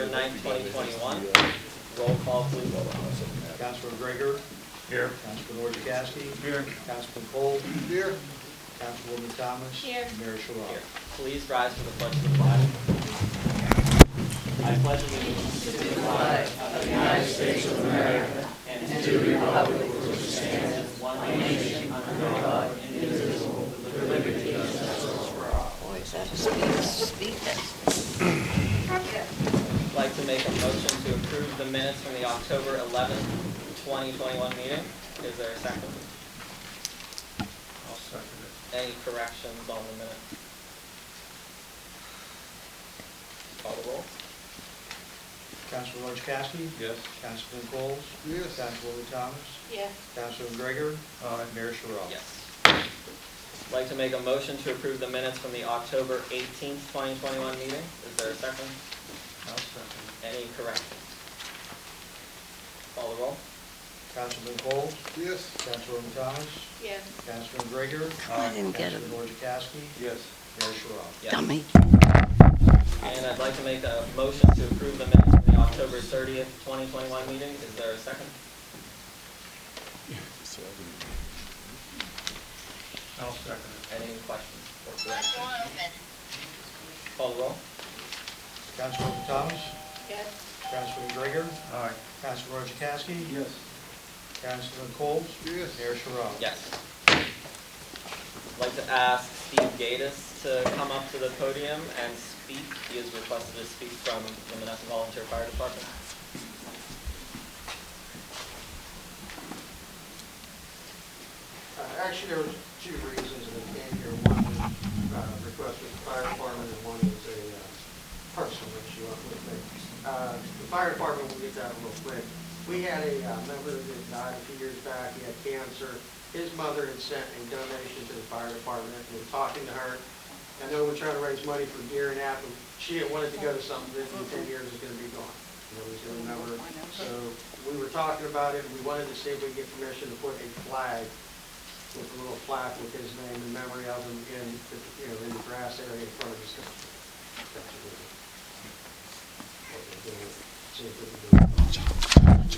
October 9th, 2021. Roll call, please. Councilman Gregor. Here. Councilman Orchakowski. Here. Councilman Cole. Here. Councilwoman Thomas. Here. Mayor Sherrod. Here. Please rise for the pledge of the flag. I pledge allegiance to the flag of the United States of America and to the republic for which it stands, one nation, under God, indivisible, with liberty and justice for all. Boy, is that a speed test. I'd like to make a motion to approve the minutes from the October 11th, 2021 meeting. Is there a second? I'll second it. Any corrections on the minutes? Call the roll. Councilman Orchakowski. Yes. Councilman Cole. Yes. Councilwoman Thomas. Yes. Councilman Gregor. Aye. Mayor Sherrod. Yes. I'd like to make a motion to approve the minutes from the October 18th, 2021 meeting. Is there a second? I'll second it. Any corrections? Call the roll. Councilman Cole. Yes. Councilwoman Thomas. Yes. Councilman Gregor. I didn't get it. Councilman Orchakowski. Yes. Mayor Sherrod. Yes. Dummy. And I'd like to make a motion to approve the minutes from the October 30th, 2021 meeting. Is there a second? I'll second it. Any questions or corrections? Call the roll. Councilwoman Thomas. Yes. Councilman Gregor. Aye. Councilman Orchakowski. Yes. Councilman Cole. Yes. Mayor Sherrod. Yes. I'd like to ask Steve Gatus to come up to the podium and speak. He is requested to speak from the Monessen Volunteer Fire Department. Actually, there was two reasons that I came here. One was request with the fire department, and one is a personal issue with me. The fire department, we'll get that real quick. We had a member that died a few years back. He had cancer. His mother had sent a donation to the fire department. We were talking to her. I know we're trying to raise money for Deer and Apple. She had wanted to go to something that in 10 years is going to be gone. Nobody's going to remember. So we were talking about it. We wanted to see if we could get permission to put a flag with a little plaque with his name in memory of him in the, in the grass area in front of his company.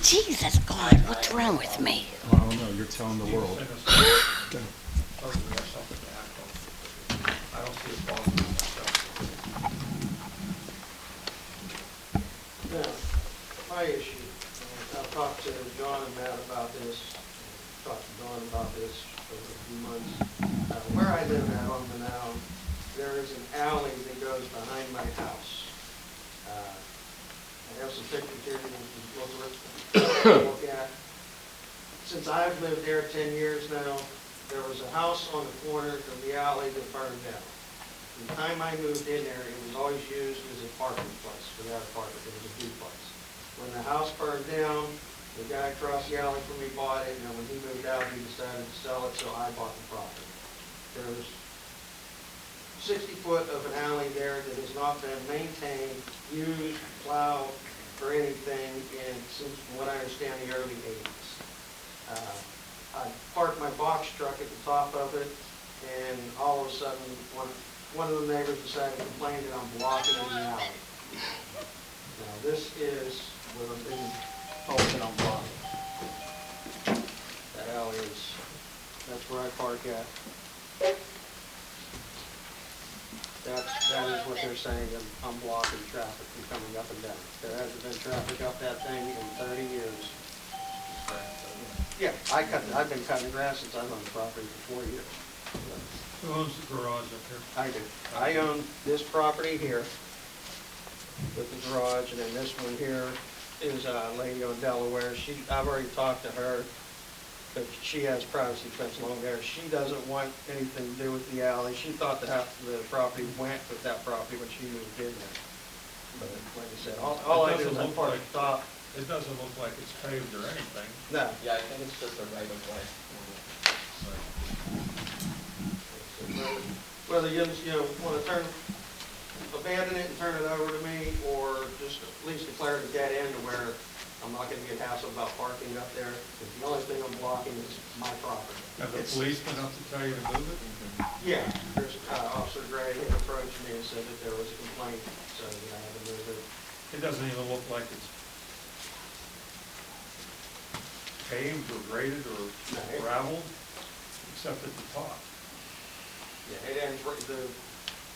Jesus God, what's wrong with me? I don't know, you're telling the world. Oh, we got something to act on. I don't see a problem with myself. Now, my issue, I've talked to John and Matt about this, talked to Dawn about this for a few months. Where I live at on Monessen, there is an alley that goes behind my house. I have some pictures here you can look at. Since I've lived there 10 years now, there was a house on the corner of the alley that burned down. From the time I moved in there, it was always used as a parking place for that apartment. It was a duplex. When the house burned down, the guy across the alley from me bought it, and when he moved out, he decided to sell it, so I bought the property. There's 60 foot of an alley there that has not been maintained, used, plowed, or anything since, from what I understand, the early 80s. I parked my box truck at the top of it, and all of a sudden, one of the neighbors decided to complain that I'm blocking the alley. Now, this is where I'm being told that I'm blocking. That alley is, that's where I park at. That is what they're saying, that I'm blocking traffic from coming up and down. There hasn't been traffic up that thing in 30 years. Yeah, I've been cutting grass since I've owned the property for 4 years. Who owns the garage up here? I do. I own this property here with the garage, and then this one here is a lady on Delaware. I've already talked to her, but she has privacy fence along there. She doesn't want anything to do with the alley. She thought the property went with that property when she moved in there. But like I said, all I do is I park at the top. It doesn't look like it's paved or anything. No. Yeah, I think it's just a right of way. Whether you want to abandon it and turn it over to me, or just at least declare it a dead end to where I'm not going to get hassled about parking up there. The only thing I'm blocking is my property. Have the police been up to tell you to move it? Yeah, there's Officer Gray had approached me and said that there was a complaint, so that I had to move it. It doesn't even look like it's paved or graded or No. gravelled, except at the top. Yeah, it ends, the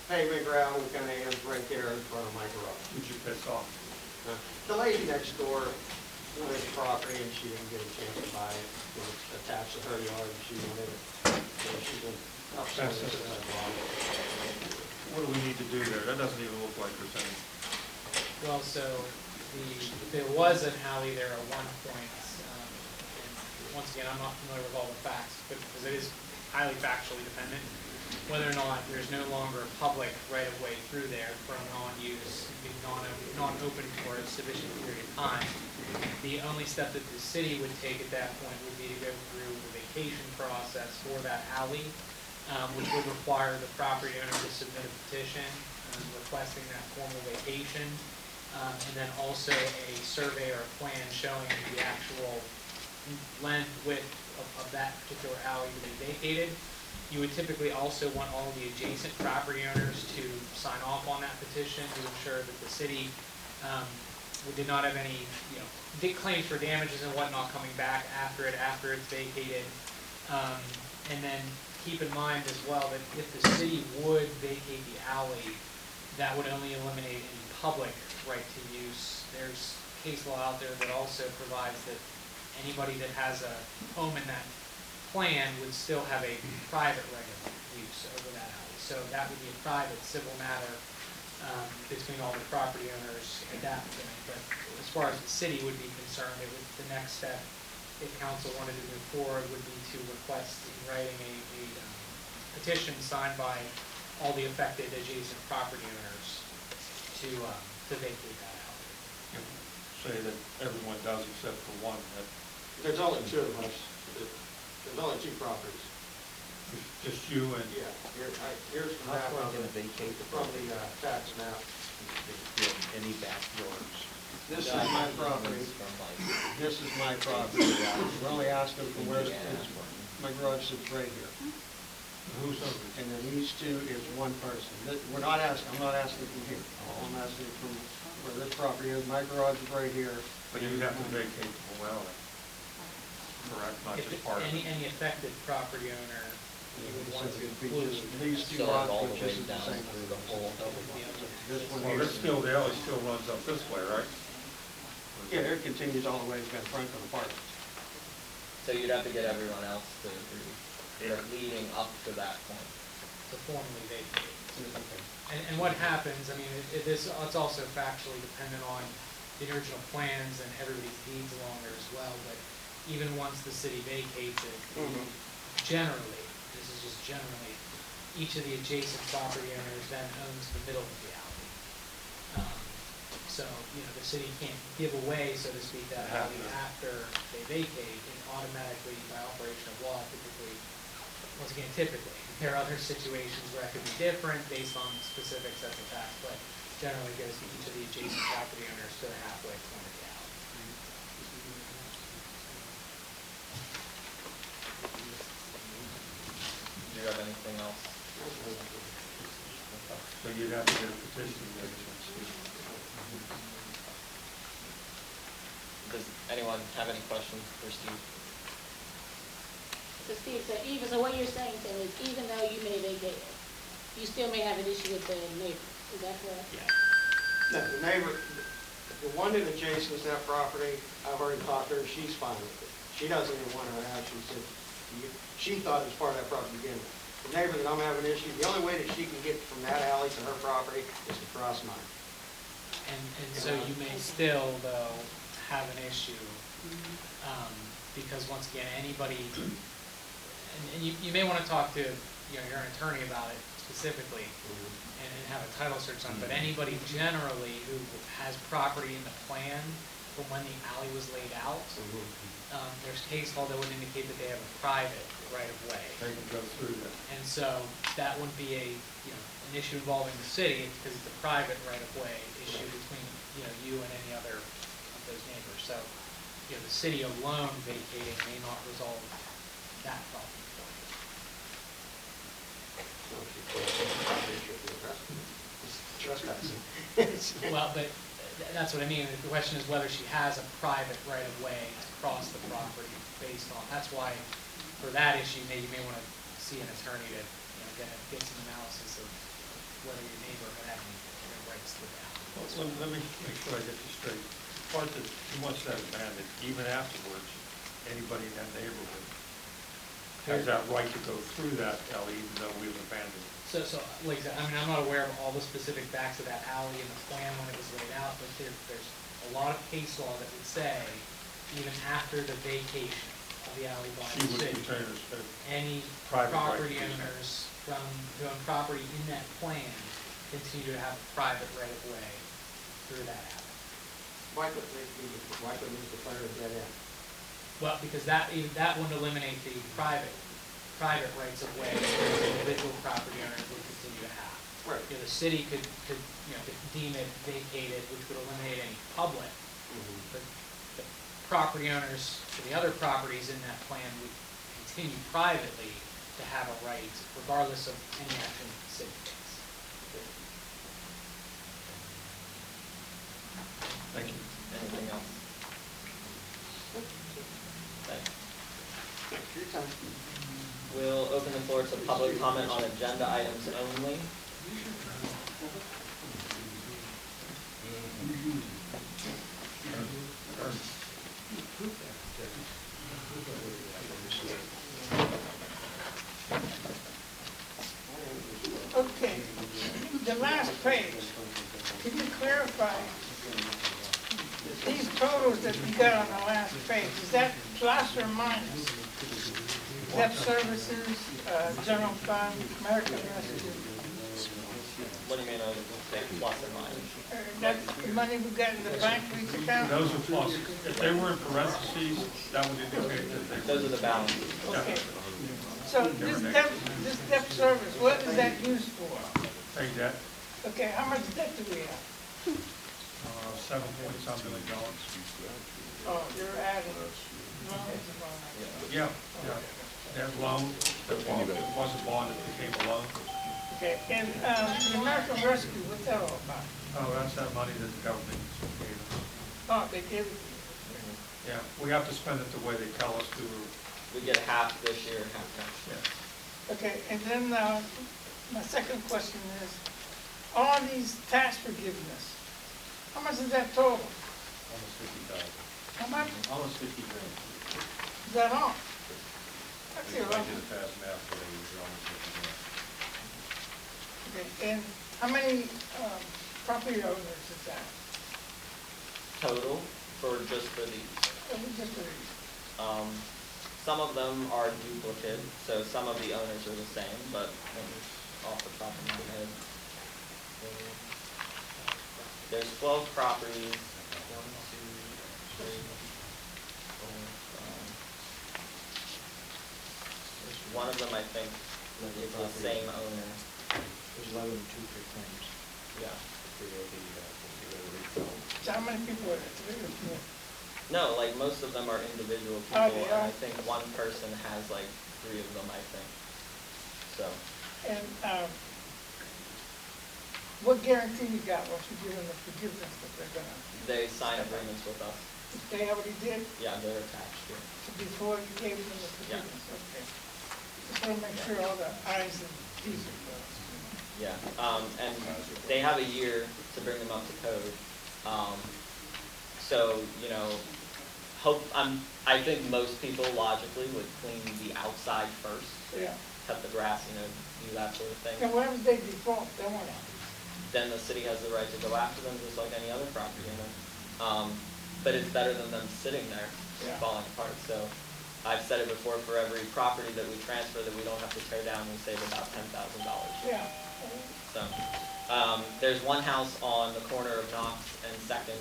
pavement gravel kind of ends right there in front of my garage. Would you piss off? The lady next door wanted the property and she didn't get a chance to buy it. It was attached to her yard and she wanted it. So she's been upset since I bought it. What do we need to do there? That doesn't even look like there's any. Well, so there was an alley there at one point. And once again, I'm not familiar with all the facts, but because it is highly factually dependent, whether or not there's no longer a public right-of-way through there for a non-use, being non-open for a sufficient period of time. The only step that the city would take at that point would be to go through the vacation process for that alley, which would require the property owner to submit a petition requesting that formal vacation, and then also a survey or a plan showing the actual length, width of that particular alley to be vacated. You would typically also want all the adjacent property owners to sign off on that petition to ensure that the city did not have any, claims for damages and whatnot coming back after it's vacated. And then keep in mind as well that if the city would vacate the alley, that would only eliminate any public right to use. There's case law out there that also provides that anybody that has a home in that plan would still have a private right of use over that alley. So that would be a private civil matter between all the property owners at that point. But as far as the city would be concerned, the next step, if council wanted to move forward, would be to request in writing a petition signed by all the affected adjacent property owners to vacate that alley. Say that everyone does except for one, that There's only two of us. There's only two properties. just you and. Yeah, here's the map How far of gonna it vacate the from property? the tax map. Any backyards? This is my property. From like, This is my property. We're only asking for where my garage sits right here. Who's over? And then these two is one person. I'm not asking from here. All I'm asking is from where this property is. My garage is right here. But you have to vacate the whole alley. Correct, not If just part of it. any affected property owner, you would want to It'd be include. just these two so like lots, all the which way is the down same. through the whole. This one Well, here. the alley still runs up this way, right? Yeah, it continues all the way to the front of the apartment. So you'd have to get everyone else to agree, leading up to that point. To formally vacate. And what happens, I mean, it's also factually dependent on the original plans and everybody's deeds along there as well, but even once the city vacates it, generally, this is just generally, each of the adjacent property owners then owns the middle of the alley. So, the city can't give away, so to speak, that alley after they vacate. It automatically, by operation of law, typically, there are other situations where it could be different based on specific sets of facts, but generally goes to each of the adjacent property owners to the halfway point of the alley. Do you have anything else? So you'd have to get a petition together. Does anyone have any questions for Steve? So Steve, so what you're saying, Tim, is even though you may vacate it, you still may have an issue with the neighbor, is that correct? Yeah. No, the neighbor, the one that adjacent to that property, I've already talked to her, she's fine with it. She doesn't even want her house, she thought it was part of that property to begin with. The neighbor that I'm having an issue, the only way that she can get from that alley to her property is to cross mine. And so you may still, though, have an issue, because once again, anybody, and you may want to talk to, your attorney about it specifically, and have a title search on it, but anybody generally who has property in the plan from when the alley was laid out, there's case law that would indicate that they have a private right-of-way. They can go through that. And so that wouldn't be an issue involving the city, because it's a private right-of-way issue between, you and any other of those neighbors. So, the city alone vacating may not resolve that problem for you. So she should be addressed. Trespassing. Well, but That's what I mean, the question is whether she has a private right-of-way across the property based on, that's why, for that issue, maybe you may want to see an attorney to, get some analysis of whether your neighbor had any rights to that. Well, let me make sure I get this straight. The part that he wants that abandoned, even afterwards, anybody in that neighborhood has that right to go through that alley even though we've abandoned it. So, like I said, I mean, I'm not aware of all the specific facts of that alley in the plan when it was laid out, but there's a lot of case law that would say, even after the vacation of the alley by She the would city, contain us that any private right property to use that. owners who own property in that plan continue to have a private right of way through that alley. Why couldn't we declare it dead end? Well, because that wouldn't eliminate the private rights of way that individual property owners would continue to have. Right. The city could deem it vacated, which would eliminate any public. But the property owners for the other properties in that plan would continue privately to have a right, regardless of any action the city takes. Thank you. Anything else? Thanks. Thanks for your time. We'll open the floor to public comment on agenda items only. Okay, the last page, can you clarify, these totals that you got on the last page, is that plus or minus? Debt services, general fund, American Rescue, What do you mean, plus or minus? that's the money we got in the bank for each account? Those are plus. If they were in parentheses, that would indicate that they. Those are the balances. Okay, so this debt service, what is that used for? Pay debt, Okay, how much debt do we have? 7 point something million dollars. Oh, you're adding loans and all that. Yeah, yeah. That loan, that wasn't bond, it became a loan. Okay, and the American Rescue, what's that all about? Oh, that's that money that the government gave us. Oh, they gave it to you. Yeah, we have to spend it the way they tell us to. We get half this year, half next year. Yeah. Okay, and then my second question is, all these tax forgiveness, how much is that total? Almost 50,000. How much? Almost 50 grand. Is that all? That's If it, I right? did a fast math today, it was almost 50 grand. Okay, and how many property owners is that? Total just for these. Just for these. Some of them are duplicate, so some of the owners are the same, but off the top of my head. There's 12 properties. 1, 2, 3, 4, 5. One of them, I think, is the same owner. There's 11 and 2 quick claims. Yeah. So how many people are there? 3 or 4? No, like most of them are individual Oh, people, they and are? I think one person has like 3 of them, I think. So, And what guarantee you got once you give them the forgiveness that they're gonna, they sign agreements with us. they already did? Yeah, they're attached here. So before you gave them the forgiveness, okay. Just wanna make sure all the i's and t's are crossed. Yeah, and they have a year to bring them up to code. So, I think most people logically would clean the outside first, Yeah. cut the grass, do that sort of thing. And what if they default, they want it? Then the city has the right to go after them just like any other property owner. But it's better than them sitting there Yeah. falling apart. So I've said it before, for every property that we transfer that we don't have to tear down, we save about $10,000. Yeah. So, there's one house on the corner of Knox and Second,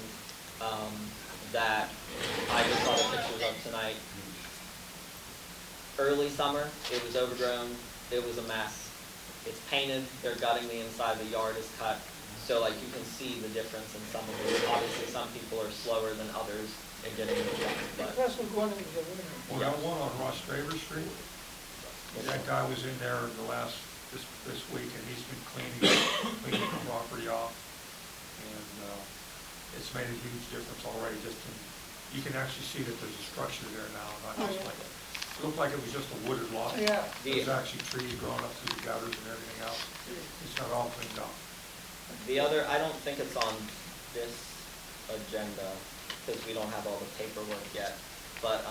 that I just saw the pictures of tonight. Early summer, it was overgrown, it was a mess. It's painted, they're gutting the inside, the yard is cut. So like you can see the difference in some of it. Obviously, some people are slower than others in getting it done, but Plus we're going into the winter. Well, that one on Ross Straver Street, that guy was in there this week, and he's been cleaning the property off. And it's made a huge difference already, you can actually see that there's a structure there now, not just like, it looked like it was just a wooded lot. Yeah. There's actually trees growing up through the gutters and everything else. It's not all cleaned up. The other, I don't think it's on this agenda, because we don't have all the paperwork yet, but,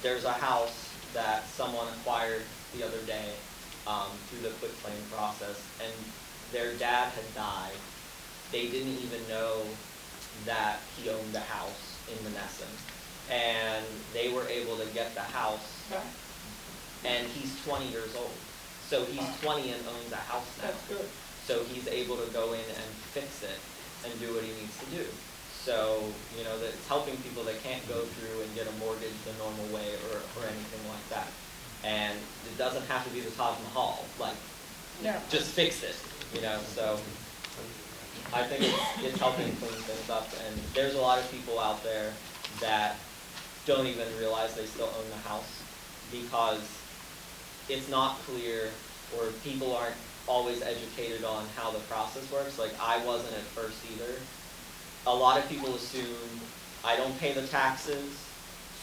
there's a house that someone acquired the other day, through the quitclaim process, and their dad had died. They didn't even know that he owned a house in Monessen, and they were able to get the house, and he's 20 years old. So he's 20 and owns a house now. That's good. So he's able to go in and fix it and do what he needs to do. So, you know, that it's helping people that can't go through and get a mortgage the normal way or anything like that. And it doesn't have to be the Taj Mahal, like, Yeah. just fix it, you know, so I think it's helping clean things up, and there's a lot of people out there that don't even realize they still own the house because it's not clear, or people aren't always educated on how the process works. Like, I wasn't at first either. A lot of people assume I don't pay the taxes,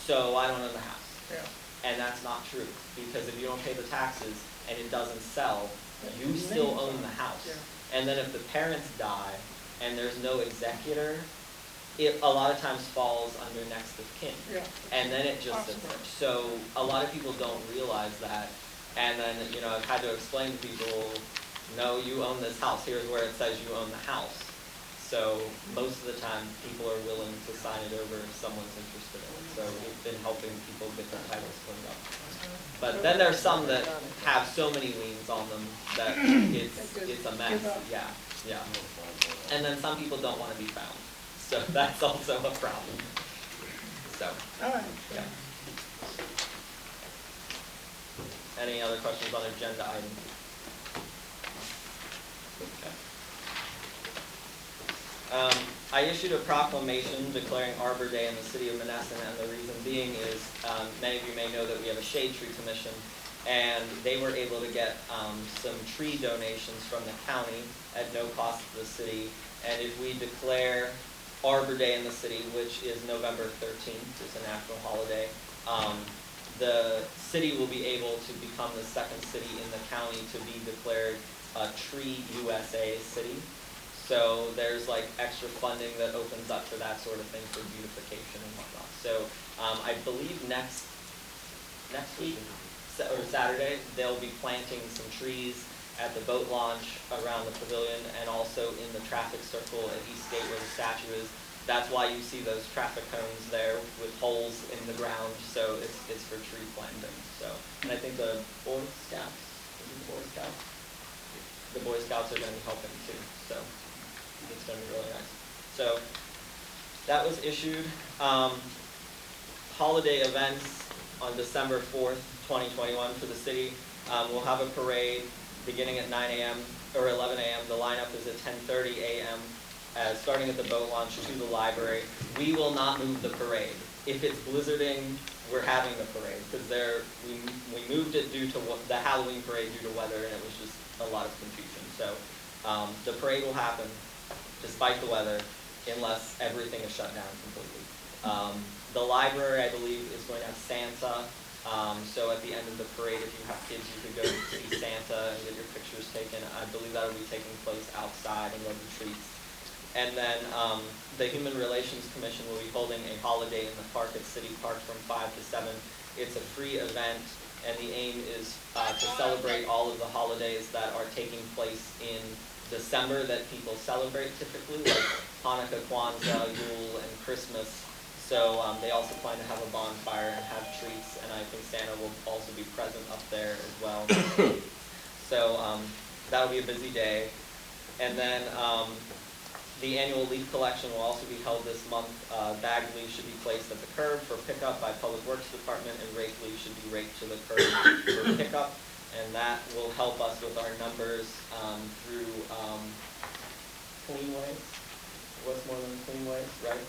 so I don't own the house. Yeah. And that's not true, because if you don't pay the taxes and it doesn't sell, you still own the house. Yeah. And then if the parents die and there's no executor, it a lot of times falls under next of kin. Yeah. And then it just sits there. So a lot of people don't realize that. And then, you know, I've had to explain to people, no, you own this house. Here's where it says you own the house. So most of the time, people are willing to sign it over if someone's interested in it. So it's been helping people get their titles cleaned up. But then there's some that have so many liens on them that it's a mess. Yeah, yeah. And then some people don't want to be found. So that's also a problem. So, All right. yeah. Any other questions on agenda items? Okay. I issued a proclamation declaring Arbor Day in the city of Monessen, and the reason being is, many of you may know that we have a shade tree commission, and they were able to get some tree donations from the county at no cost to the city. And if we declare Arbor Day in the city, which is November 13th, it's a national holiday, the city will be able to become the second city in the county to be declared a Tree USA city. So there's like extra funding that opens up for that sort of thing for beautification and whatnot. So I believe next week or Saturday, they'll be planting some trees at the boat launch around the pavilion and also in the traffic circle at Eastgate where the statue is. That's why you see those traffic cones there with holes in the ground. So it's for tree planting. So, and I think the Boy Scouts, the Boy Scouts are going to be helping too. So it's going to be really nice. So that was issued. Holiday events on December 4th, 2021 for the city. We'll have a parade beginning at 9 a.m. or 11 a.m. The lineup is at 10:30 a.m. Starting at the boat launch to the library. We will not move the parade. If it's blizzarding, we're having the parade because we moved it due to the Halloween parade due to weather, and it was just a lot of confusion. So the parade will happen despite the weather unless everything is shut down completely. The library, I believe, is going to have Santa. So at the end of the parade, if you have kids, you could go see Santa and get your pictures taken. I believe that will be taking place outside and love the treats. And then the Human Relations Commission will be holding a holiday in the park at City Park from 5 to 7. It's a free event, and the aim is to celebrate all of the holidays that are taking place in December that people celebrate typically, like Hanukkah, Kwanzaa, Yule, and Christmas. So they also plan to have a bonfire and have treats, and I think Santa will also be present up there as well. So that'll be a busy day. And then the annual leaf collection will also be held this month. Bagged leaves should be placed at the curb for pickup by Public Works Department, and raked leaves should be raked to the curb for pickup. And that will help us with our numbers through clean waste. What's more than clean waste, right?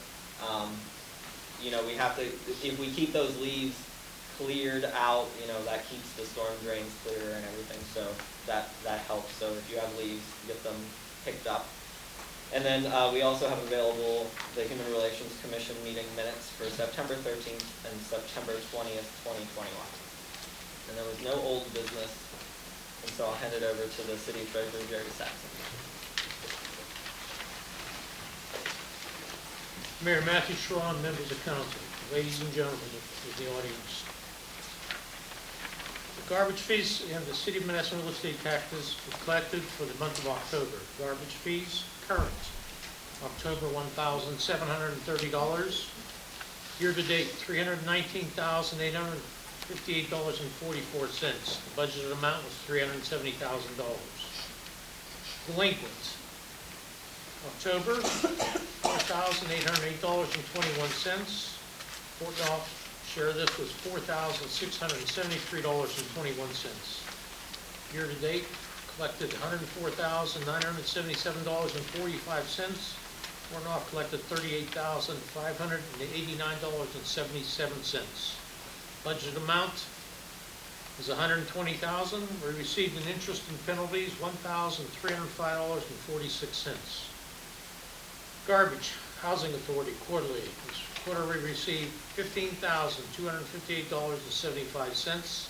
You know, we have to, if we keep those leaves cleared out, you know, that keeps the storm drains clearer and everything, so that helps. So if you have leaves, get them picked up. And then we also have available the Human Relations Commission meeting minutes for September 13th and September 20th, 2021. And there was no old business, and so I'll hand it over to the City Treasurer, Jerry Saxon. Mayor Matthew Schrawn, members of council, ladies and gentlemen of the audience. The garbage fees and the City of Monessen real estate taxes were collected for the month of October. Garbage fees current, October $1,730. Year-to-date, $319,858.44. The budgeted amount was $370,000. Delinquents, October, $4,808.21. Fort Knox share of this was $4,673.21. Year-to-date, collected $104,977.45. Fort Knox collected $38,589.77. Budget amount is $120,000. We received in interest and penalties $1,305.46. Garbage, Housing Authority, quarterly. This quarter we received $15,258.75.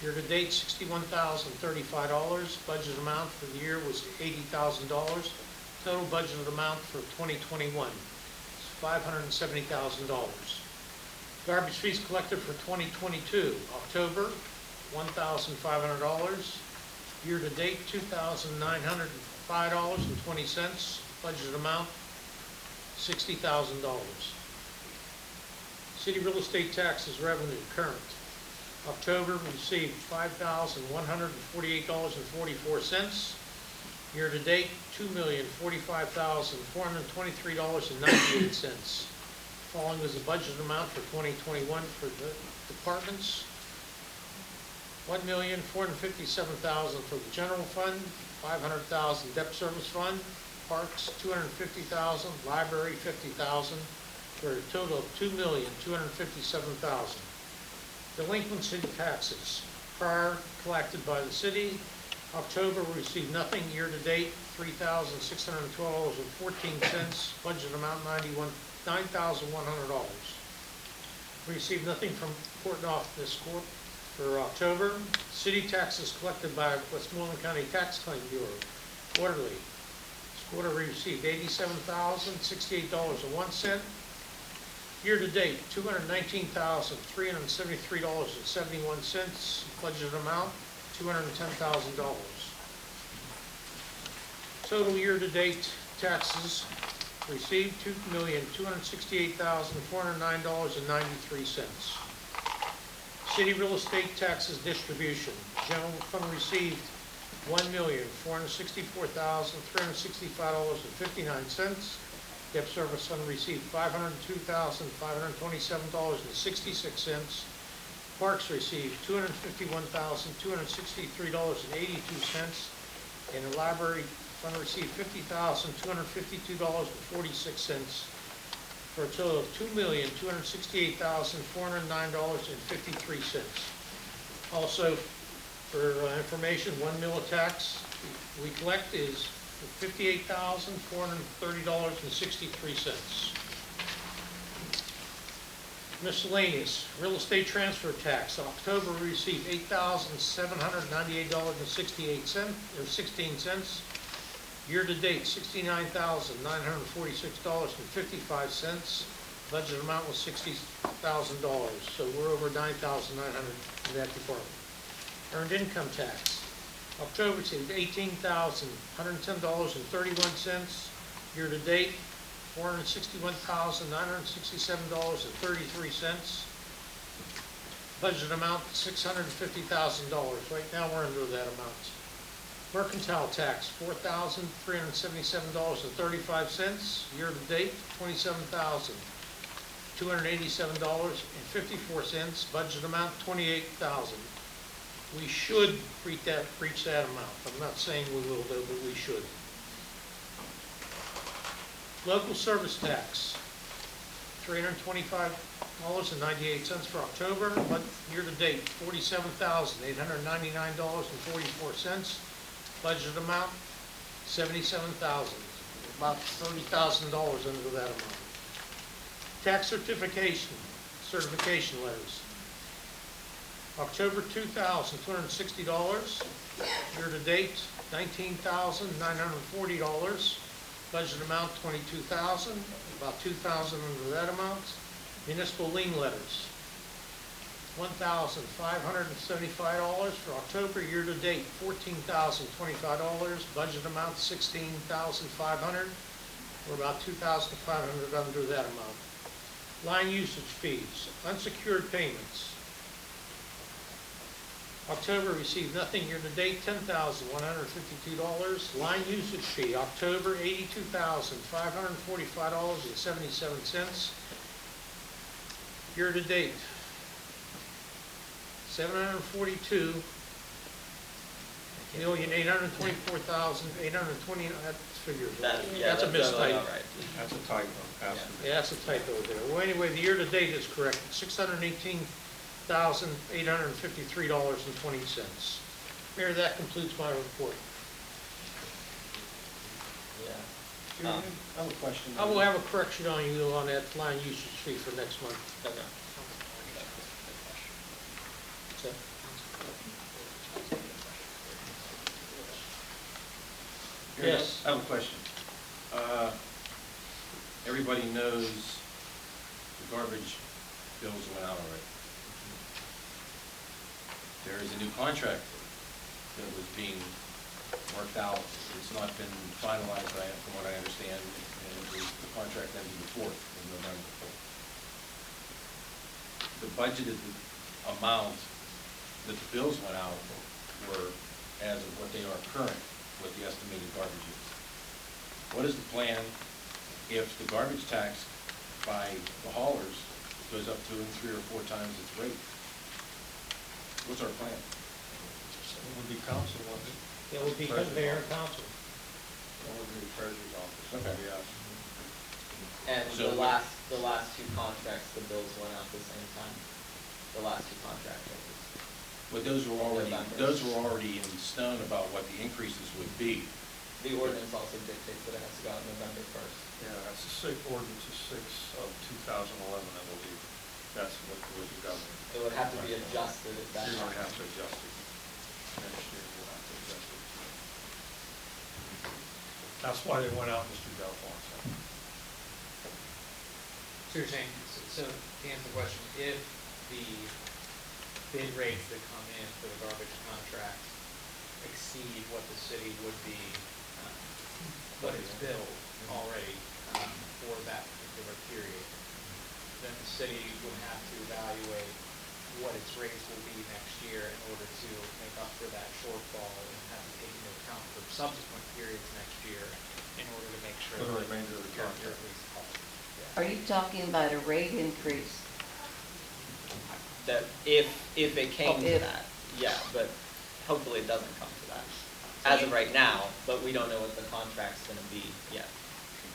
Year-to-date, $61,035. Budget amount for the year was $80,000. Total budgeted amount for 2021 is $570,000. Garbage fees collected for 2022, October, $1,500. Year-to-date, $2,905.20. Budgeted amount, $60,000. City real estate taxes revenue current. October, we received $5,148.44. Year-to-date, $2,045,423.98. Following is the budget amount for 2021 for the departments. $1,457,000 for the general fund, $500,000 debt service fund, parks $250,000, library $50,000, for a total of $2,257,000. Delinquency taxes prior collected by the city. October, we received nothing. Year-to-date, $3,612.14. Budget amount $9,100. We received nothing from Port North this quarter for October. City taxes collected by Westmoreland County Tax Claim Bureau quarterly. This quarter, we received $87,068.01. Year-to-date, $219,373.71. Budget amount, $210,000. Total year-to-date taxes received, $2,268,409.93. City real estate taxes distribution. General fund received $1,464,365.59. Debt service fund received $502,527.66. Parks received $251,263.82. And the library fund received $50,252.46 for a total of $2,268,409.53. Also, for information, 1 mil tax we collect is $58,430.63. Miscellaneous real estate transfer tax. October we received $8,798.16. Year-to-date, $69,946.55. Budget amount was $60,000, so we're over $9,900 in that department. Earned income tax. October received $18,110.31. Year-to-date, $461,967.33. Budget amount $650,000. Right now we're under that amount. Mercantile tax $4,377.35. Year-to-date, $27,287.54. Budget amount $28,000. We should reach that amount. I'm not saying we will, though, but we should. Local service tax, $325.98 for October, but year-to-date, $47,899.44. Budget amount, $77,000. about $30,000 under that amount. Tax certification letters. October, $2,260. Year-to-date, $19,940. Budget amount, $22,000, about $2,000 under that amount. Municipal lien letters, $1,575 for October. Year-to-date, $14,025. Budget amount, $16,500. We're about $2,500 under that amount. Line usage fees, unsecured payments. October received nothing. Year-to-date, $10,152. Line usage fee, October, $82,545.77. Year-to-date, $742,824,820. That figure. That's a mistype. That's a typo, has to be. Yeah, that's a typo there. Well, anyway, the year-to-date is correct, $618,853.20. Mayor, that concludes my report. I have a question. I will have a correction on you on that line usage fee for next month. Okay. So, Yes. I have a question. Everybody knows the garbage bills went out already. There is a new contract that was being worked out. It's not been finalized, from what I understand, and the contract ended the 4th of November. The budgeted amount that the bills went out were as of what they are current, what the estimated garbage is. What is the plan if the garbage tax by the haulers goes up 2 and 3 or 4 times its rate? What's our plan? It would be council, wouldn't it? it will be mayor and council. It would be the treasurer's office. Okay. Yes. And So the last two contracts, the bills went out the same time. The last two contracts. But those were November. already in stone about what the increases would be. The ordinance also dictates that it has to go out November 1st. Yeah, that's the ordinance is 6 of 2011, I believe. That's what was the government. It would have to be adjusted if that You're going to have happens. to adjust it. Next year, we'll have to adjust it. That's why they went out, Mr. Delphine said. So you're saying, so to answer the question, if the bid rates that come in for the garbage contract exceed what the city would be, what is billed already for that particular period, then the city would have to evaluate what its rates will be next year in order to make up for that shortfall and have to take into account for subsequent periods next year in order to make sure. For the that remainder of the you're contract. at least covered. Yeah. Are you talking about a rate increase? That if it came to If. that, yeah, but hopefully it doesn't come to that. As of right now, but we don't know what the contract's gonna be yet.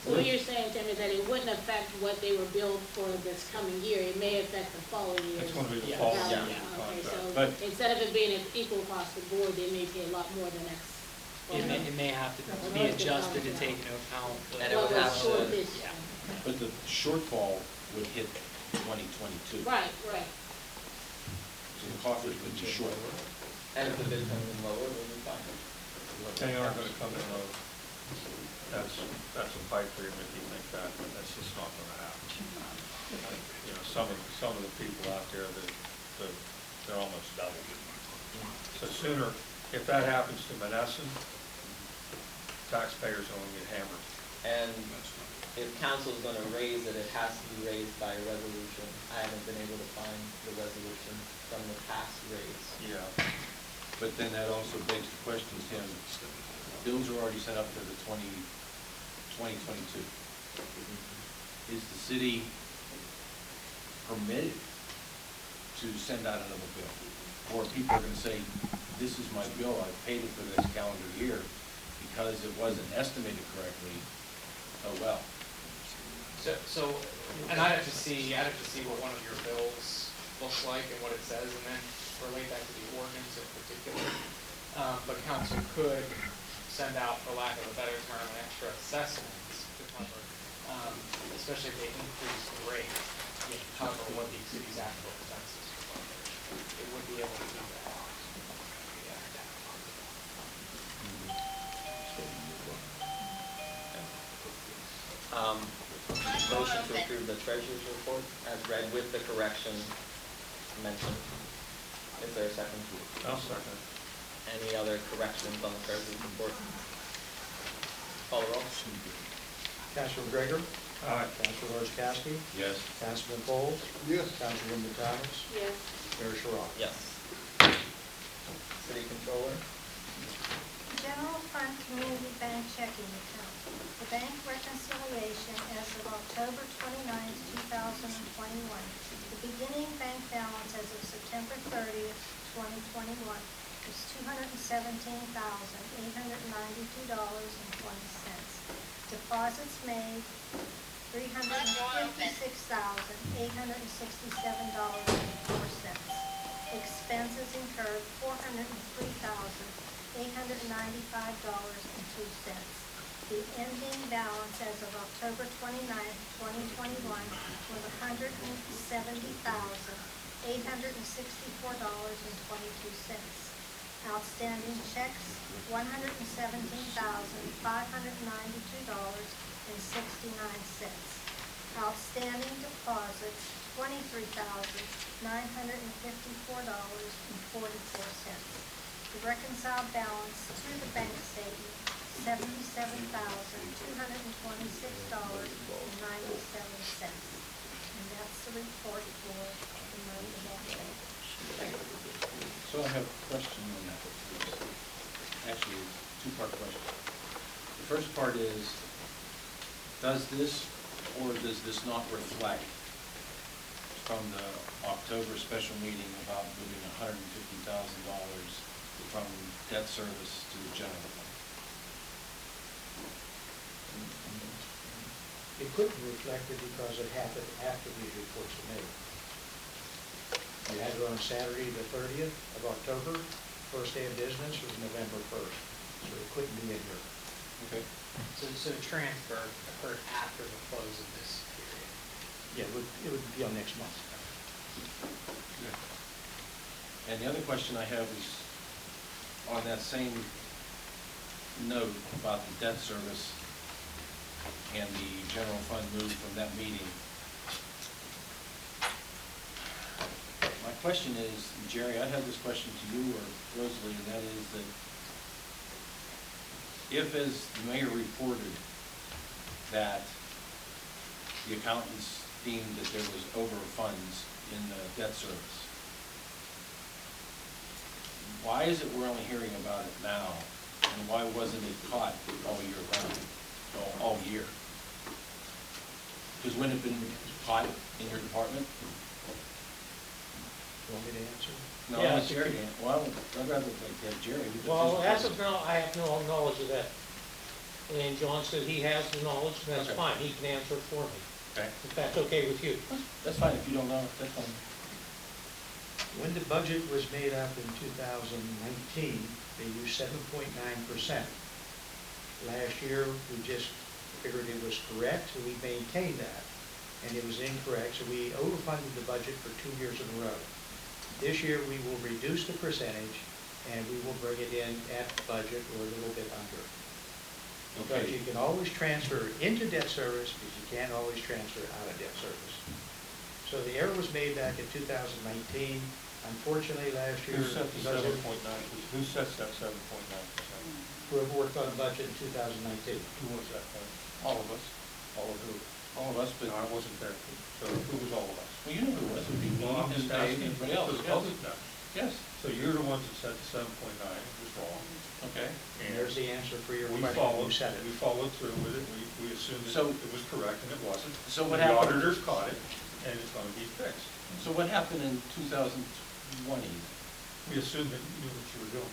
So what you're saying, Tim, is that it wouldn't affect what they were billed for this coming year, it may affect the following year. It's going to be the Yeah. fall Yeah. year Okay, contract. But- so instead of it being an equal across the board, they may pay a lot more than X. It may have to be adjusted to take into account. And it What would was have short to- this yeah. year. But the shortfall would hit 2022. Right, right. So the coffers would be short. And if the bid comes in lower, we'll be fine. They aren't going to come in low. That's a pipe dream if you think that, but that's just not going to happen. You know, some of the people out there, they're almost double. So sooner, if that happens to Monessen, taxpayers are going to get hammered. And if council's gonna raise it, it has to be raised by resolution. I haven't been able to find the resolution from the past raise. Yeah. But then that also begs the question, Tim, bills are already set up for the 2022. Is the city permitted to send out another bill? Or people are gonna say, this is my bill, I paid it for this calendar year, because it wasn't estimated correctly, oh well. So, and I'd have to see what one of your bills looks like and what it says, and then relate that to the ordinance in particular. But council could send out, for lack of a better term, an extra assessment cover, especially if they increase the rate, you know, cover what the city's actual expenses are. It would be able to do that. Motion to approve the treasurer's report as read with the correction mentioned. Is there a second? I'll second. Any other corrections on the treasurer's report? Call the roll. Councilor Gregor? Aye. Councilor Rosakowski? Yes. Councilman Bowles? Yes. Councilwoman Thomas? Yes. Mayor Sherrod? Yes. City controller? General Fund Community Bank Checking Account. The bank reconciliation as of October 29th, 2021. The beginning bank balance as of September 30th, 2021 was $217,892.20. Deposits made, $356,867.04. Expenses incurred, $403,895.02. The ending balance as of October 29th, 2021 was $170,864.22. Outstanding checks, $117,592.69. Outstanding deposits, $23,954.44. The reconciled balance to the bank statement, $77,226.97. And that's the report for the month of October. So I have a question on that. Actually, it's a two-part question. The first part is, does this or does this not reflect from the October special meeting about moving $150,000 from debt service to the general fund? It couldn't reflect it because it happened after these reports were made. We had it on Saturday, the 30th of October. First day of business was November 1st, so it couldn't be in here. Okay. So the transfer occurred after the close of this period. Yeah, it would be on next month. And the other question I have is on that same note about the debt service and the general fund move from that meeting. My question is, Jerry, I have this question to you or Rosalie, and that is that if, as the mayor reported, that the accountants deemed that there was over funds in the debt service, why is it we're only hearing about it now, and why wasn't it caught all year round, all year? Because wouldn't it have been caught in your department? You want me to answer? No, Yeah. not Jerry. Well, I'd rather have Jerry. because Well, he's- as of now, I have no knowledge of that. And John said he has the knowledge, and that's Okay. fine, he can answer it for me, Okay, if that's okay with you. that's fine, if you don't know, that's fine. When the budget was made up in 2019, they used 7.9%. Last year, we just figured it was correct, so we maintained that. And it was incorrect, so we overfunded the budget for 2 years in a row. This year, we will reduce the percentage, and we will bring it in at budget or a little bit under. Because Okay. you can always transfer into debt service, but you can't always transfer out of debt service. So the error was made back in 2019. Unfortunately, last year, Who set the because of 7.9%? Who sets that 7.9%? whoever worked on the budget in 2019. Who was that? All of us. All of who? All of us, but, No, I wasn't there. So who was all of us? well, you know who it was, it would be me Well, I'm and just Dave asking and for everybody else. the public now. Yes, So you're the ones that said the 7.9 was wrong. okay. And there's the answer for your We question. followed, You said it. we followed through with it. We assumed So- it was correct and it wasn't. So what The happened? auditors caught it and it's going to be fixed. So what happened in 2020? We assumed that you knew what you were doing.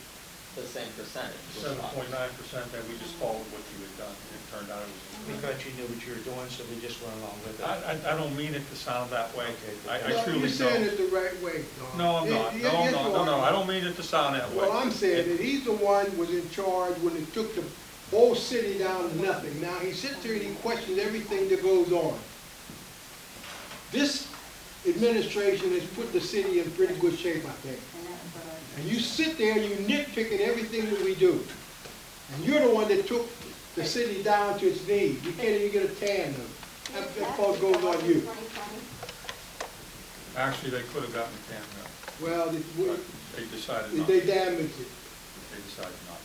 The same percentage. was lost. 7.9%, that we just followed what you had done. It turned out it was We incorrect. thought you knew what you were doing, so we just went along with it. I don't mean it to sound that way. Okay. I No, truly you're saying don't. it the right way, Don. No, I'm not. Yes, No, I'm yes, not. you No, are. I don't mean it to sound that way. Well, I'm saying that he's the one was in charge when it took the whole city down to nothing. Now, he sits there and he questions everything that goes on. This administration has put the city in pretty good shape, I think. And you sit there and you nitpick at everything that we do. And you're the one that took the city down to its knees. You can't even get a tan of it. That fault goes on you. Actually, they could have gotten a can mill, Well, but they decided not. they damaged it. They decided not.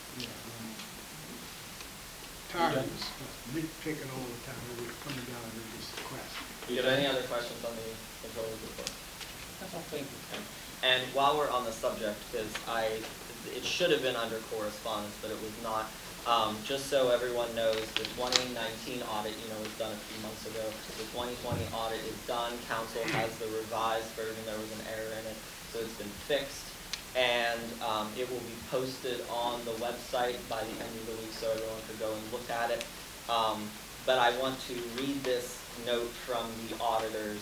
Tired of this nitpicking all the time. We're coming down with this class. You got any other questions on the controller's report? That's all, thank you. And while we're on the subject, because it should have been under correspondence, but it was not. Just so everyone knows, the 2019 audit, was done a few months ago. The 2020 audit is done. Council has the revised version. There was an error in it, so it's been fixed. And it will be posted on the website by the end of the week, so everyone could go and look at it. But I want to read this note from the auditors.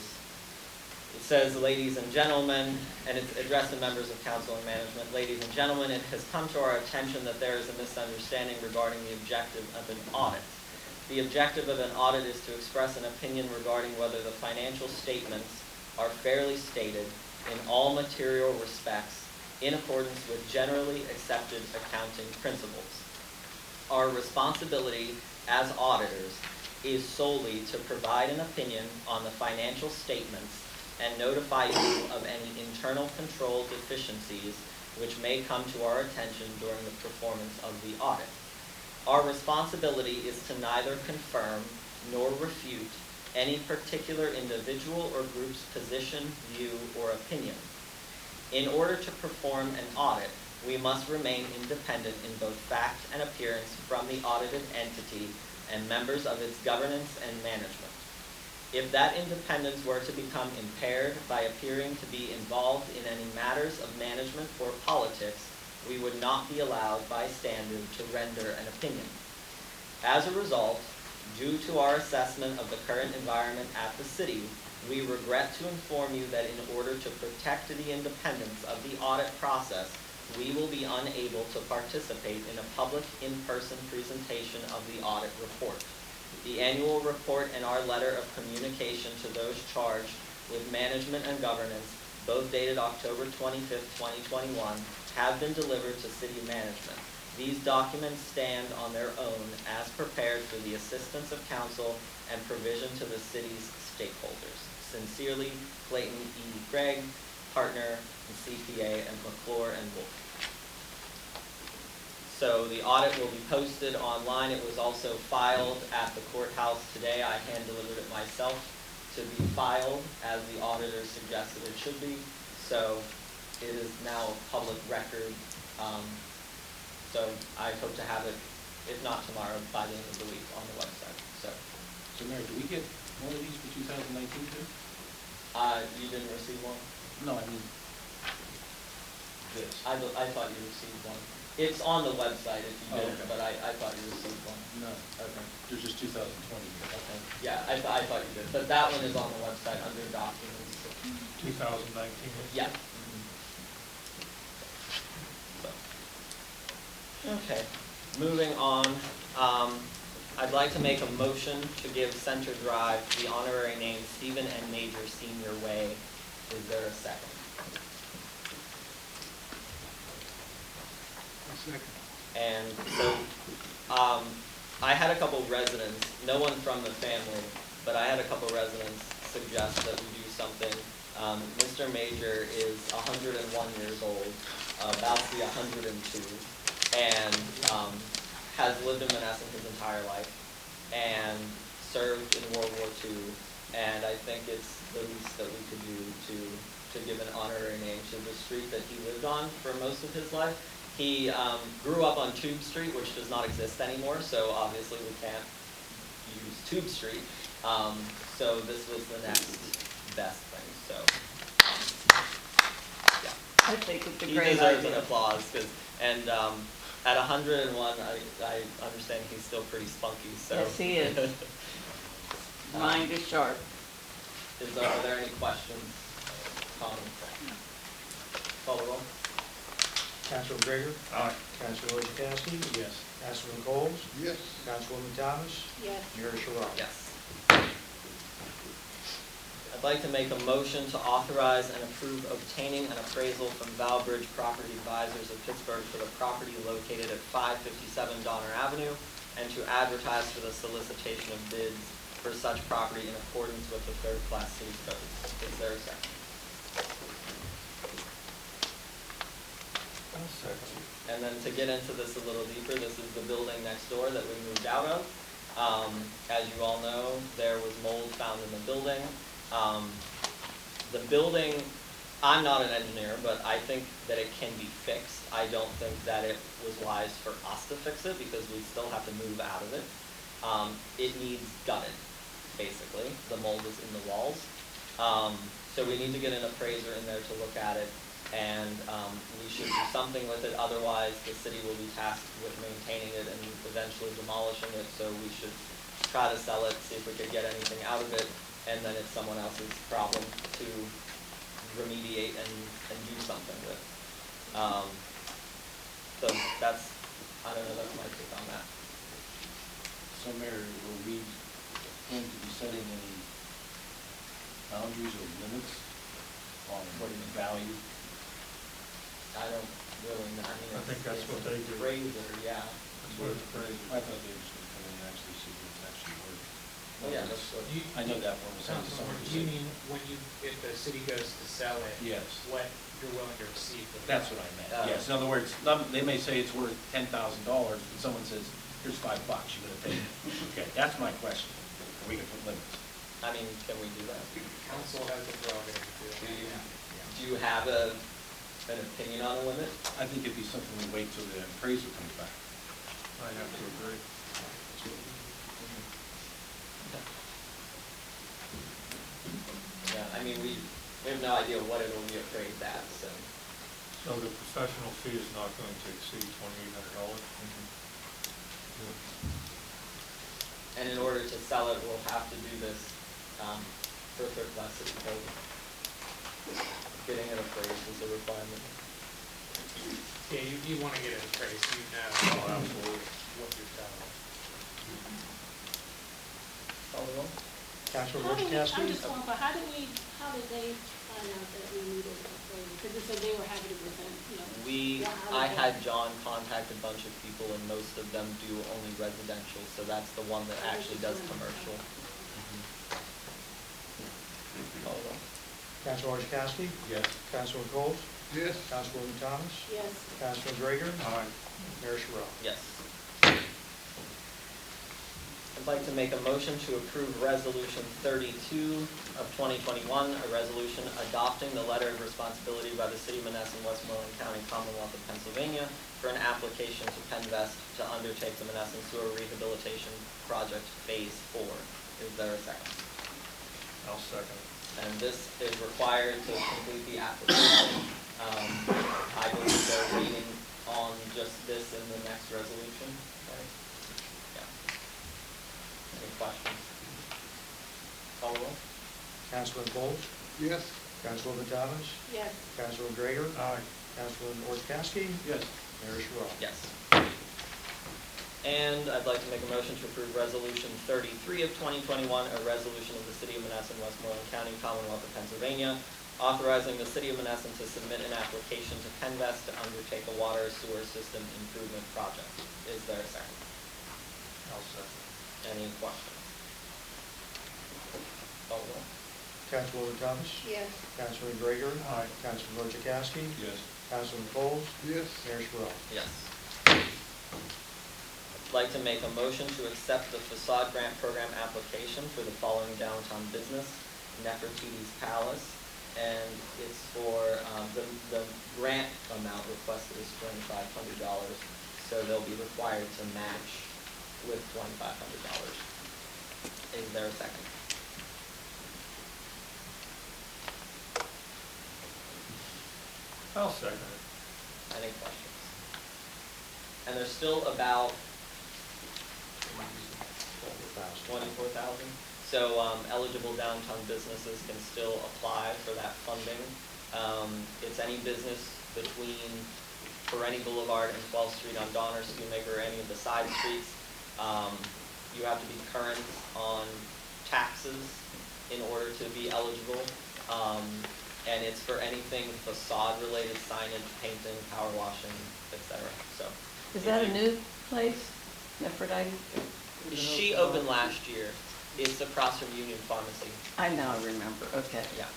It says, ladies and gentlemen, and it's addressed to members of council and management. Ladies and gentlemen, it has come to our attention that there is a misunderstanding regarding the objective of an audit. The objective of an audit is to express an opinion regarding whether the financial statements are fairly stated in all material respects in accordance with generally accepted accounting principles. Our responsibility as auditors is solely to provide an opinion on the financial statements and notify you of any internal control deficiencies which may come to our attention during the performance of the audit. Our responsibility is to neither confirm nor refute any particular individual or group's position, view, or opinion. In order to perform an audit, we must remain independent in both fact and appearance from the audited entity and members of its governance and management. If that independence were to become impaired by appearing to be involved in any matters of management or politics, we would not be allowed by standard to render an opinion. As a result, due to our assessment of the current environment at the city, we regret to inform you that in order to protect the independence of the audit process, we will be unable to participate in a public in-person presentation of the audit report. The annual report and our letter of communication to those charged with management and governance, both dated October 25th, 2021, have been delivered to city management. These documents stand on their own as prepared for the assistance of council and provision to the city's stakeholders. Sincerely, Clayton E. Gregg, partner and CPA, and McClure and Wolf. So the audit will be posted online. It was also filed at the courthouse today. I hand-delivered it myself to be filed as the auditor suggested it should be. So it is now a public record. So I hope to have it, if not tomorrow, by the end of the week on the website. So Mary, do we get one of these for 2019 too? You didn't receive one? No, I mean this. I thought you received one. It's on the website if you didn't, okay. but I thought you received one. No. Okay. There's just 2020 here. Okay. Yeah, I thought you did, but that one is on the website under documents. 2019. Yeah. So. Okay, moving on. I'd like to make a motion to give Center Drive the honorary name Stephen N. Major Senior Way. Is there a second? And so, I had a couple residents, no one from the family, but I had a couple residents suggest that we do something. Mr. Major is 101 years old, about to be 102, and has lived in Monessen his entire life, and served in World War II, and I think it's the least that we could do to give an honorary name to the street that he lived on for most of his life. He grew up on Tube Street, which does not exist anymore, so obviously we can't use Tube Street. So this was the next best thing, so. Yeah. I think it's a He great deserves idea. an applause, and at 101, I understand he's still pretty spunky, so. Yes, he is. Mind is sharp. Are there any questions, comments? Call the roll. Councilman Gregor? Aye. Councilman Chakowski? Yes. Councilman Coles? Yes. Councilwoman Thomas? Yes. Mayor Sherrod? Yes. I'd like to make a motion to authorize and approve obtaining an appraisal from Valbridge Property Advisors of Pittsburgh for the property located at 557 Donner Avenue, and to advertise for the solicitation of bids for such property in accordance with the third-class city code. Is there a second? I'll second. And then to get into this a little deeper, this is the building next door that we moved out of. As you all know, there was mold found in the building. The building, I'm not an engineer, but I think that it can be fixed. I don't think that it was wise for us to fix it because we still have to move out of it. It needs gutted, basically. The mold is in the walls. So we need to get an appraiser in there to look at it, and we should do something with it. Otherwise, the city will be tasked with maintaining it and eventually demolishing it. So we should try to sell it, see if we could get anything out of it, and then it's someone else's problem to remediate and do something with. So that's, I don't know, that's my take on that. So Mayor, were we going to be setting any boundaries or limits on what the value? I don't really know. I mean, I think that's what they do. Appraiser, yeah. That's what it's crazy. I thought they were just going to come in and actually see if it's actually worth. Well, yeah, that's what. I know that one was. Do you mean when if the city goes to sell it? Yes. What you're willing to receive? for the That's what I meant, yes. In other words, they may say it's worth $10,000, but someone says, here's $5, you're gonna pay it. Okay, that's my question. We can put limits. I mean, can we do that? Council has the prerogative to do it. Do you have an opinion on a limit? I think it'd be something we wait till the appraiser comes back. I have to agree. Yeah, I mean, we have no idea what it'll be appraised at, so. So the professional fee is not going to exceed $2,800? And in order to sell it, we'll have to do this for third-class city code. Getting it appraised is a requirement. Yeah, you want to get it appraised, you know what you're selling. Call the roll? Councilman How do we, I'm Chakowski? just wondering, how did they find out that we needed a appraisal? Because it said they were happy to present, you know. I had John contact a bunch of people, and most of them do only residential, so that's the one that actually does commercial. Call the roll? Councilman Chakowski? Yes. Councilman Coles? Yes. Councilwoman Thomas? Yes. Councilman Gregor? Aye. Mayor Sherrod? Yes. I'd like to make a motion to approve Resolution 32 of 2021, a resolution adopting the letter of responsibility by the City of Monessen, Westmoreland County, Commonwealth of Pennsylvania, for an application to Penvest to undertake the Monessen Sewer Rehabilitation Project Phase 4. Is there a second? I'll second it. And this is required to complete the application. I believe they're waiting on just this in the next resolution, right? Yeah. Any questions? Call the roll? Councilman Coles? Yes. Councilwoman Thomas? Yes. Councilman Gregor? Aye. Councilman Chakowski? Yes. Mayor Sherrod? Yes. And I'd like to make a motion to approve Resolution 33 of 2021, a resolution of the City of Monessen, Westmoreland County, Commonwealth of Pennsylvania, authorizing the City of Monessen to submit an application to Penvest to undertake a water sewer system improvement project. Is there a second? I'll second. Any questions? Call the roll. Councilwoman Thomas? Yes. Councilman Gregor? Aye. Councilman Chakowski? Yes. Councilman Coles? Yes. Mayor Sherrod? Yes. I'd like to make a motion to accept the facade grant program application for the following downtown business, Nefertiti's Palace, and it's for, the grant amount requested is $2,500, so they'll be required to match with $2,500. Is there a second? I'll second it. Any questions? And there's still about 24,000. So eligible downtown businesses can still apply for that funding. It's any business between for any boulevard and 12th Street on Donner, Schoonmaker, or any of the side streets. You have to be current on taxes in order to be eligible. And it's for anything facade-related, signage, painting, power washing, etc. So. Is that a new place, Nephrodite? She opened last year. It's across from Union Pharmacy. I now remember, okay, Yeah.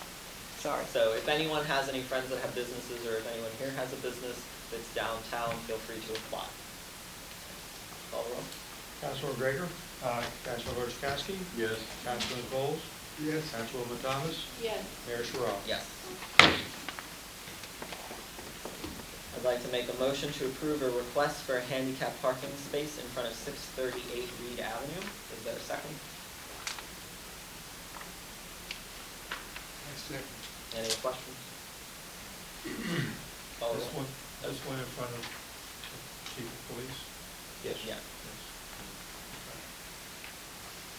sorry. So if anyone has any friends that have businesses, or if anyone here has a business that's downtown, feel free to apply. Call the roll. Councilman Gregor? Aye. Councilman Chakowski? Yes. Councilman Bowles? Yes. Councilwoman Thomas? Yes. Mayor Sherrod? Yes. I'd like to make a motion to approve a request for a handicap parking space in front of 638 Reed Avenue. Is there a second? Any questions? Call the This roll. one in front of Chief of Police? Yes. Yeah. Yes.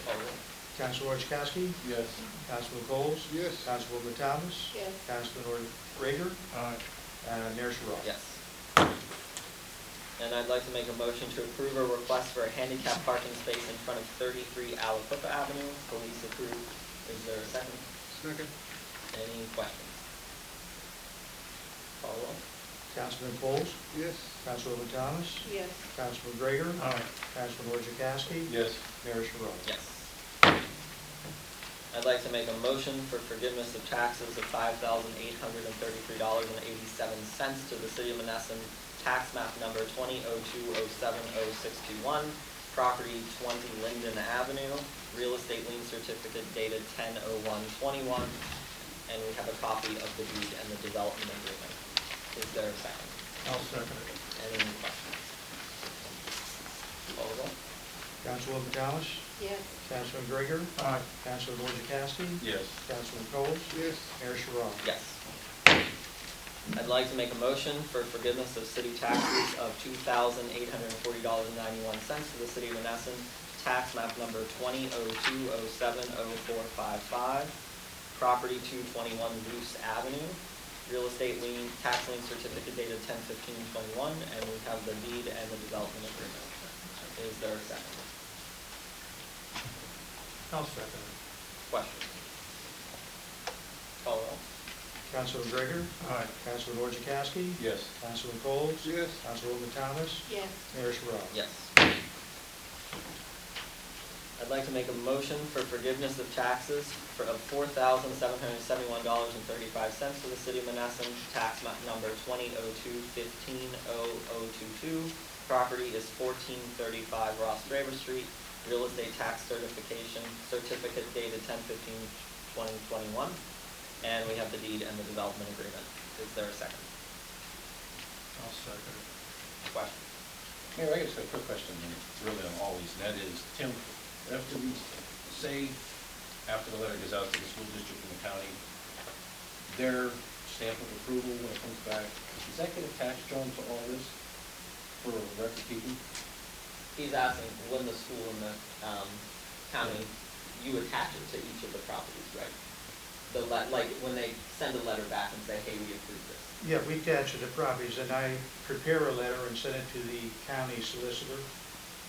Call the roll. Councilman Chakowski? Yes. Councilman Bowles? Yes. Councilwoman Thomas? Yes. Councilman Gregor? Aye. Mayor Sherrod? Yes. And I'd like to make a motion to approve a request for a handicap parking space in front of 33 Aliquippa Avenue. Police approved. Is there a second? Second. Any questions? Call the roll. Councilman Bowles? Yes. Councilwoman Thomas? Yes. Councilman Gregor? Aye. Councilman Chakowski? Yes. Mayor Sherrod? Yes. I'd like to make a motion for forgiveness of taxes of $5,833.87 to the City of Monessen, tax map number 2002070621, property 20 Linden Avenue, real estate lien certificate dated 10/01/21, and we have a copy of the deed and the development agreement. Is there a second? I'll second it. Any questions? Call the roll. Councilwoman Thomas? Yes. Councilman Gregor? Aye. Councilman Chakowski? Yes. Councilman Bowles? Yes. Mayor Sherrod? Yes. I'd like to make a motion for forgiveness of city taxes of $2,840.91 to the City of Monessen, tax map number 2002070455, property 221 Bruce Avenue, real estate lien, tax lien certificate dated 10/15/21, and we have the deed and the development agreement. Is there a second? I'll second it. Questions? Call roll. Councilman Gregor? Aye. Councilman Chakowski? Yes. Councilman Bowles? Yes. Councilwoman Thomas? Yes. Mayor Sherrod? Yes. I'd like to make a motion for forgiveness of taxes of $4,771.35 to the City of Monessen, tax map number 2002150022. Property is 1435 Ross Draver Street, real estate tax certificate dated 10/15/2021, and we have the deed and the development agreement. Is there a second? I'll second it. Question? Mayor, I just got a quick question, and really on all these, and that is, Tim, after we say, after the letter goes out to the school district and the county, their stamp of approval when it comes back, does that get attached, John, to all this for record keeping? He's asking when the school and the county, you attach it to each of the properties, right? Like when they send a letter back and say, hey, we approve this. Yeah, we attach it to properties, and I prepare a letter and send it to the county solicitor,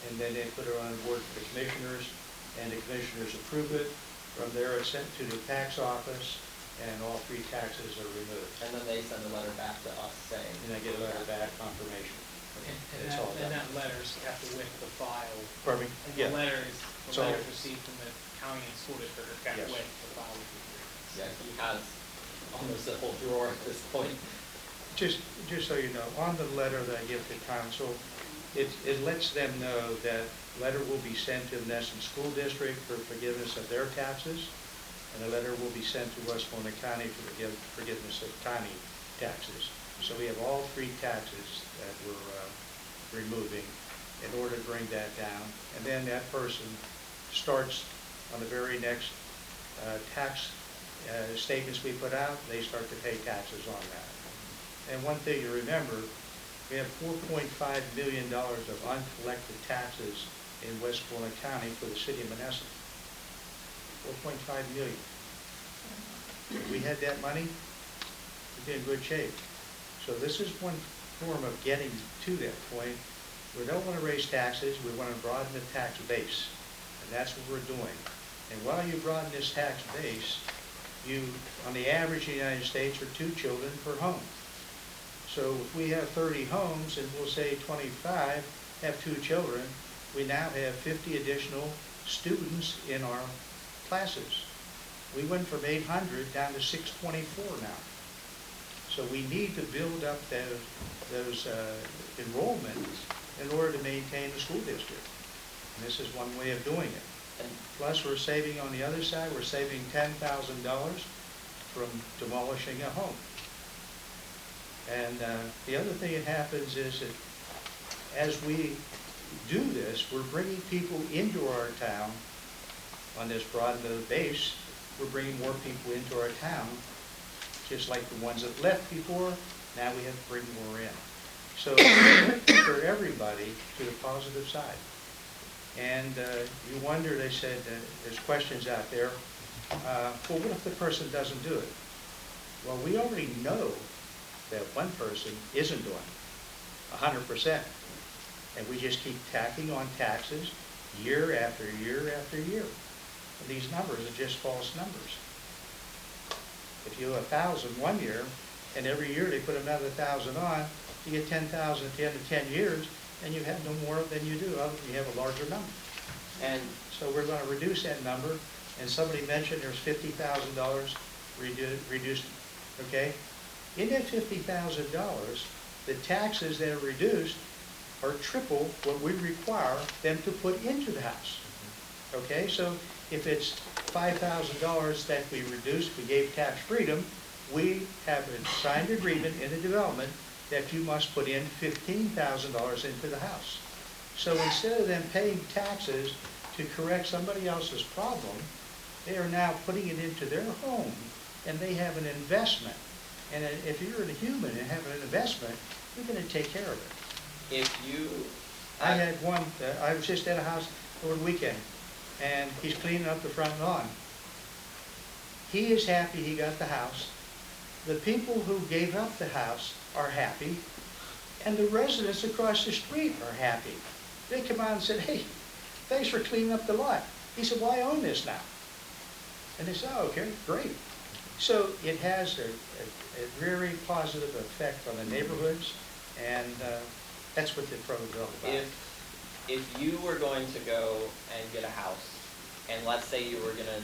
and then they put it on board for the commissioners, and the commissioners approve it. From there, it's sent to the tax office, and all three taxes are removed. And then they send a letter back to us saying. And I get a letter back, confirmation. And It's all that, and done. that letter's have to with the file. Pardon me? The Yeah. letters So- received from the county and school district are kept Yes. with the file with the agreements. Yeah, he has almost a whole drawer at this point. Just so you know, on the letter that I give to council, it lets them know that letter will be sent to the Monessen School District for forgiveness of their taxes, and a letter will be sent to Westmoreland County for forgiveness of county taxes. So we have all three taxes that we're removing in order to bring that down. And then that person starts on the very next tax statements we put out, they start to pay taxes on that. And one thing to remember, we have $4.5 million of uncollected taxes in Westmoreland County for the City of Monessen. $4.5 million. If we had that money, we'd be in good shape. So this is one form of getting to that point. We don't want to raise taxes, we want to broaden the tax base, and that's what we're doing. And while you broaden this tax base, you, on the average in the United States, are 2 children per home. So if we have 30 homes, and we'll say 25 have 2 children, we now have 50 additional students in our classes. We went from 800 down to 624 now. So we need to build up those enrollments in order to maintain the school district. And this is one way of doing it. And plus, we're saving on the other side, we're saving $10,000 from demolishing a home. And the other thing that happens is that as we do this, we're bringing people into our town on this broad base. We're bringing more people into our town, just like the ones that left before. Now we have to bring more in. So for everybody to the positive side. And you wonder, they said, there's questions out there, well, what if the person doesn't do it? Well, we already know that one person isn't doing it, 100%. And we just keep tacking on taxes year after year after year. And these numbers are just false numbers. If you have 1,000 one year, and every year they put another 1,000 on, you get 10,000 at the end of 10 years, and you have no more than you do, other than you have a larger number. And so we're going to reduce that number, and somebody mentioned there's $50,000 reduced, okay? In that $50,000, the taxes that are reduced are triple what we require them to put into the house, okay? So if it's $5,000 that we reduced, we gave tax freedom, we have a signed agreement in the development that you must put in $15,000 into the house. So instead of them paying taxes to correct somebody else's problem, they are now putting it into their home, and they have an investment. And if you're a human and have an investment, you're going to take care of it. If you... I had one, I was just at a house over the weekend, and he's cleaning up the front lawn. He is happy he got the house. The people who gave up the house are happy, and the residents across the street are happy. They come out and said, hey, thanks for cleaning up the lot. He said, well, I own this now. And they said, oh, okay, great. So it has a very positive effect on the neighborhoods, and that's what the program is all about. If you were going to go and get a house, and let's say you were going to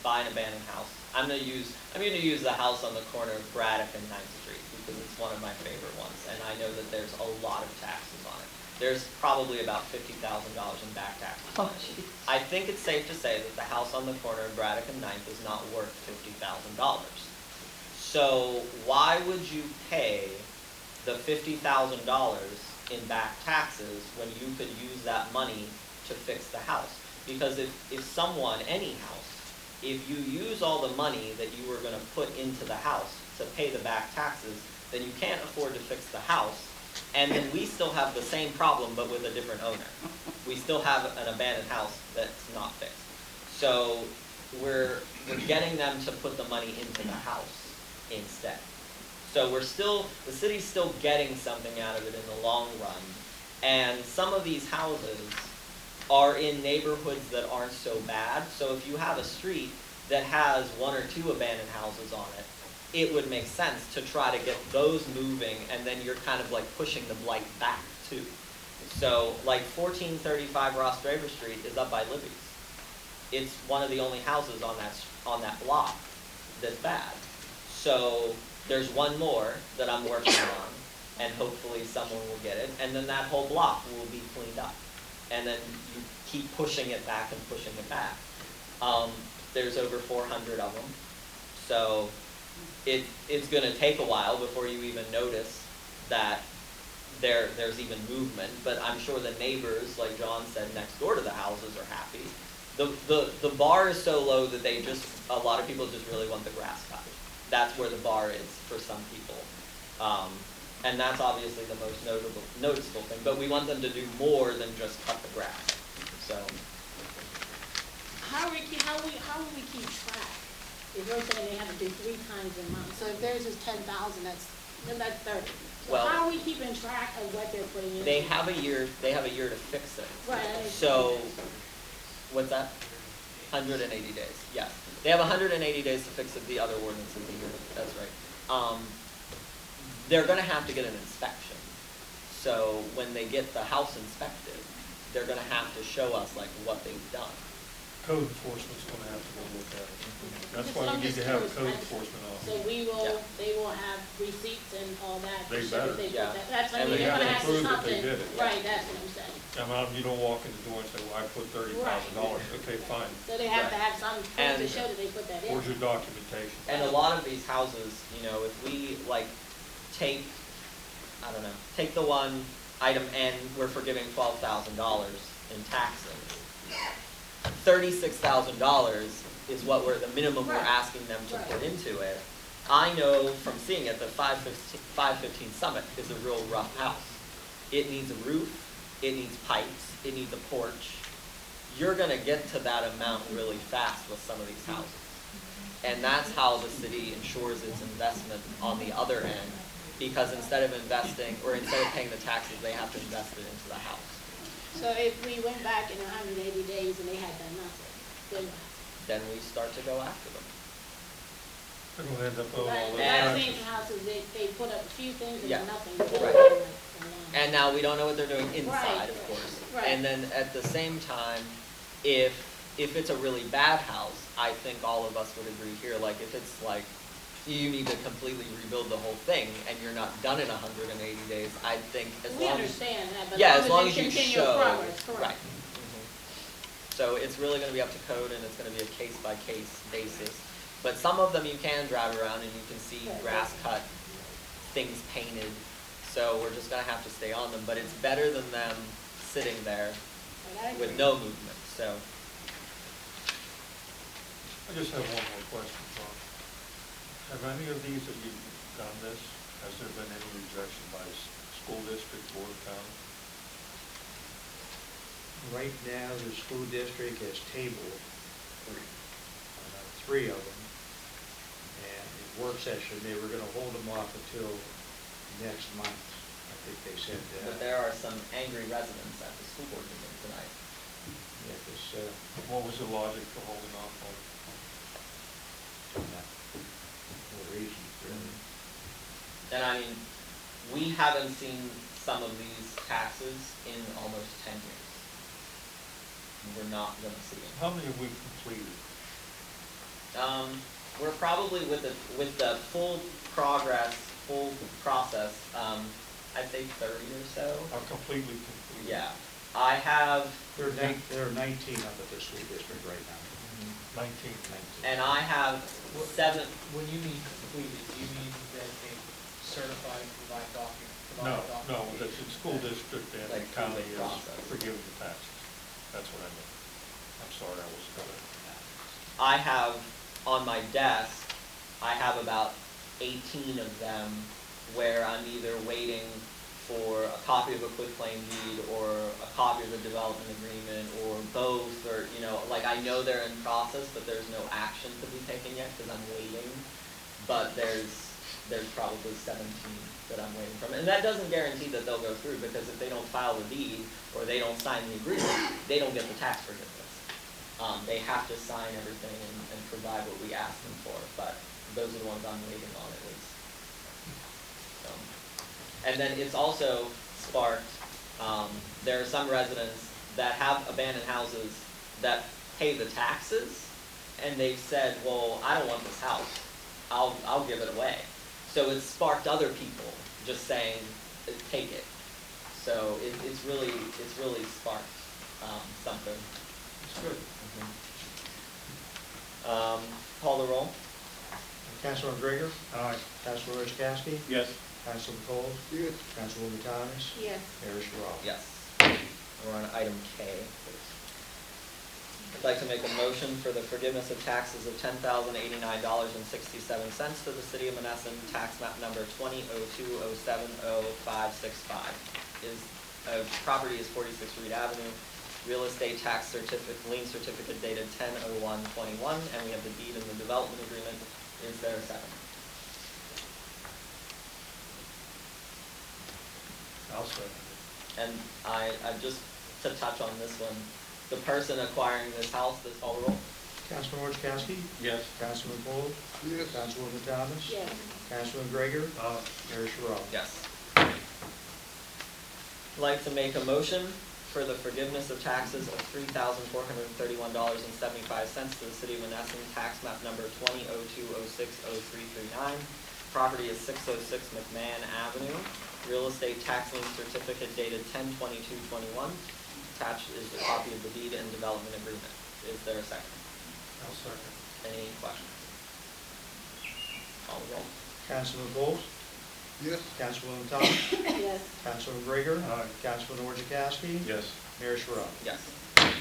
buy an abandoned house, I'm going to use the house on the corner of Braddock and 9th Street because it's one of my favorite ones, and I know that there's a lot of taxes on it. There's probably about $50,000 in back taxes on it. I think it's safe to say that the house on the corner of Braddock and 9th is not worth $50,000. So why would you pay the $50,000 in back taxes when you could use that money to fix the house? Because if someone, any house, if you use all the money that you were going to put into the house to pay the back taxes, then you can't afford to fix the house, and then we still have the same problem but with a different owner. We still have an abandoned house that's not fixed. So we're getting them to put the money into the house instead. So the city's still getting something out of it in the long run, and some of these houses are in neighborhoods that aren't so bad. So if you have a street that has 1 or 2 abandoned houses on it, it would make sense to try to get those moving, and then you're kind of like pushing the blight back too. So like 1435 Ross Draver Street is up by Libby's. It's one of the only houses on that block that's bad. So there's one more that I'm working on, and hopefully someone will get it, and then that whole block will be cleaned up. And then you keep pushing it back and pushing it back. There's over 400 of them. So it's going to take a while before you even notice that there's even movement. But I'm sure the neighbors, like John said, next door to the houses are happy. The bar is so low that a lot of people just really want the grass cut. That's where the bar is for some people. And that's obviously the most noticeable thing. But we want them to do more than just cut the grass. So How will we keep track? If we're saying they have to do 3 times a month, so if theirs is 10,000, that's then that's 30. So Well- how are we keeping track of what they're putting in? They have a year to fix it. Right, I understand. So, what's that? 180 days, yes. They have 180 days to fix it, the other ordinances a year, that's right. They're gonna have to get an inspection. So when they get the house inspected, they're gonna have to show us like what they've done. Code enforcement's gonna have to go look at it. That's Just why I'm we need just to have curious, code right? enforcement So officer. we will, Yeah. they will have receipts and all that. to They show that better. they put Yeah. that- That's what I And mean, they they're have gonna to have to prove that they something. did it. Right, that's what I'm saying. You don't walk in the door and say, well, I put $30,000. Okay, fine. So they have to Right. have some proof And- to show that they put that in. Where's your documentation? And a lot of these houses, you know, if we like take, I don't know, take the one item N, we're forgiving $12,000 in taxes. $36,000 is what the minimum we're Right. asking them to Right. put into it. I know from seeing it that 515 Summit is a real rough house. It needs a roof, it needs pipes, it needs a porch. You're gonna get to that amount really fast with some of these houses. And that's how the city ensures its investment on the other end, because instead of paying the taxes, they have to invest it into the house. So if we went back in 180 days and they had done nothing, then Then we start to go after them. They're gonna end up owing all right, those but I've taxes. seen houses, they put up a few things and Yeah. then nothing. Right. And now we don't know what they're doing inside, Right. of course. Right. And then at the same time, if it's a really bad house, I think all of us would agree here, like if it's like, you need to completely rebuild the whole thing and you're not done in 180 days, I think as We long as. understand that, but Yeah, as as long long as as you it's continual show. progress, correct. Right. So it's really gonna be up to code and it's gonna be a case by case basis. But some of them you can drive around and you can see Right. grass cut, things painted. So we're just gonna have to stay on them, but it's better than them sitting there Like, I with agree. no movement, so. I just have one more question, John. Have any of these that you've done this, has there been any rejection by school district, board of county? Right now, the school district has tabled three of them. And in work session, they were gonna hold them off until next month. I think they said, But there are some angry residents at the school board meeting tonight. yeah, this, What was the logic for holding off on? no reason, really. And I mean, we haven't seen some of these taxes in almost 10 years. We're not gonna see them. How many have we completed? We're probably with the full process, I'd say 30 or so. Are completely completed? Yeah, I have, There are 19 up at the school district right now. 19. and I have 7, When you mean completed, do you mean that they certified and provide No, document? that the school district and the Like, county through the is process. forgiving the taxes. That's what I meant. I'm sorry, I was gonna. I have on my desk, I have about 18 of them where I'm either waiting for a copy of a quitclaim deed or a copy of the development agreement or both, or, you know, like I know they're in process, but there's no action to be taken yet because I'm waiting. But there's probably 17 that I'm waiting from. And that doesn't guarantee that they'll go through, because if they don't file the deed or they don't sign the agreement, they don't get the tax forgiveness. They have to sign everything and provide what we ask them for, but those are the ones I'm waiting on at least. So, and then it's also sparked, there are some residents that have abandoned houses that pay the taxes, and they've said, well, I don't want this house, I'll give it away. So it's sparked other people just saying, take it. So it's really sparked, something. It's good. Call the roll? Councilman Grigor? Aye. Councilor Chakowski? Yes. Councilman Cole? Yes. Councilwoman Thomas? Yes. Mayor Sherrod? Yes. We're on item K. I'd like to make a motion for the forgiveness of taxes of $10,089.67 to the city of Monessen, tax map number 2002070565. Property is 46 Reed Avenue. Real estate tax certificate, lien certificate dated 10/01/21, and we have the deed and the development agreement. Is there a second? I'll second it. And I just to touch on this one, the person acquiring this house, this whole roll, Councilman Orchakowski? Yes. Councilman Bowles? Yes. Councilwoman Thomas? Yes. Councilman Gregor? Aye. Mayor Sherrod? yes. I'd like to make a motion for the forgiveness of taxes of $3,431.75 to the city of Monessen, tax map number 2002060339. Property is 606 McMahon Avenue. Real estate tax lien certificate dated 10/22/21. Attached is a copy of the deed and development agreement. Is there a second? I'll second. Any questions? Call the roll. Councilman Bowles? Yes. Councilwoman Thomas? Yes. Councilman Gregor? Aye. Councilman Orchakowski? Yes. Mayor Sherrod? Yes. I'd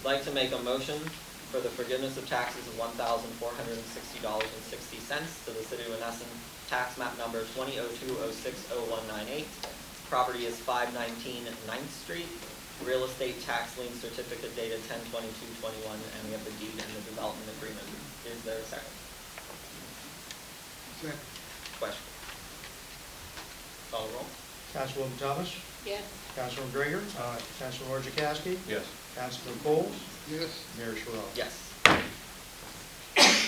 like to make a motion for the forgiveness of taxes of $1,460.60 to the city of Monessen, tax map number 2002060198. Property is 519 9th Street. Real estate tax lien certificate dated 10/22/21, and we have the deed and the development agreement. Is there a second? Second. Question? Call the roll. Councilwoman Thomas? Yes. Councilman Gregor? Aye. Councilman Orchakowski? Yes. Councilman Bowles? Yes. Mayor Sherrod? Yes.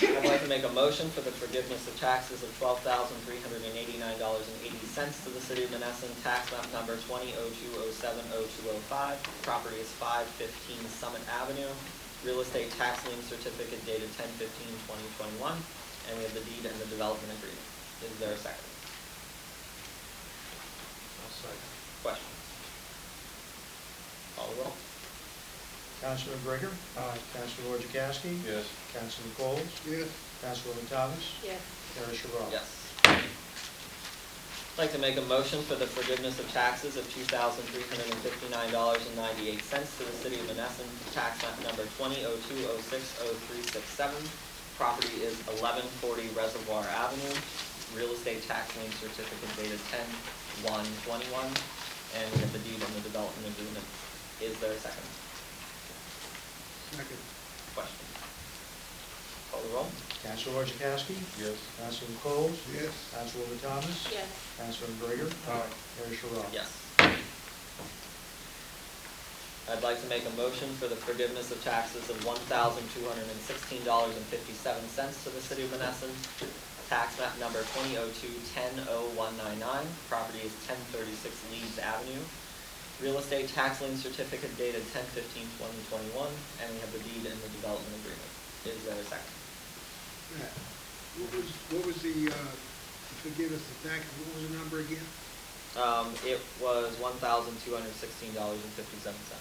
I'd like to make a motion for the forgiveness of taxes of $12,389.80 to the city of Monessen, tax map number 2002070205. Property is 515 Summit Avenue. Real estate tax lien certificate dated 10/15/2021, and we have the deed and the development agreement. Is there a second? I'll second. Question? Call the roll. Councilman Gregor? Aye. Councilman Orchakowski? Yes. Councilman Bowles? Yes. Councilwoman Thomas? Yes. Mayor Sherrod? Yes. I'd like to make a motion for the forgiveness of taxes of $2,359.98 to the city of Monessen, tax map number 2002060367. Property is 1140 Reservoir Avenue. Real estate tax lien certificate dated 10/1/21, and we have the deed and the development agreement. Is there a second? Second. Question? Call the roll. Councilman Orchakowski? Yes. Councilman Bowles? Yes. Councilwoman Thomas? Yes. Councilman Gregor? Aye. Mayor Sherrod? Yes. I'd like to make a motion for the forgiveness of taxes of $1,216.57 to the city of Monessen, tax map number 2002100199. Property is 1036 Leeds Avenue. Real estate tax lien certificate dated 10/15/2021, and we have the deed and the development agreement. Is there a second? Yeah. What was the, forgive us the tax, what was the number again? It was $1,216.57.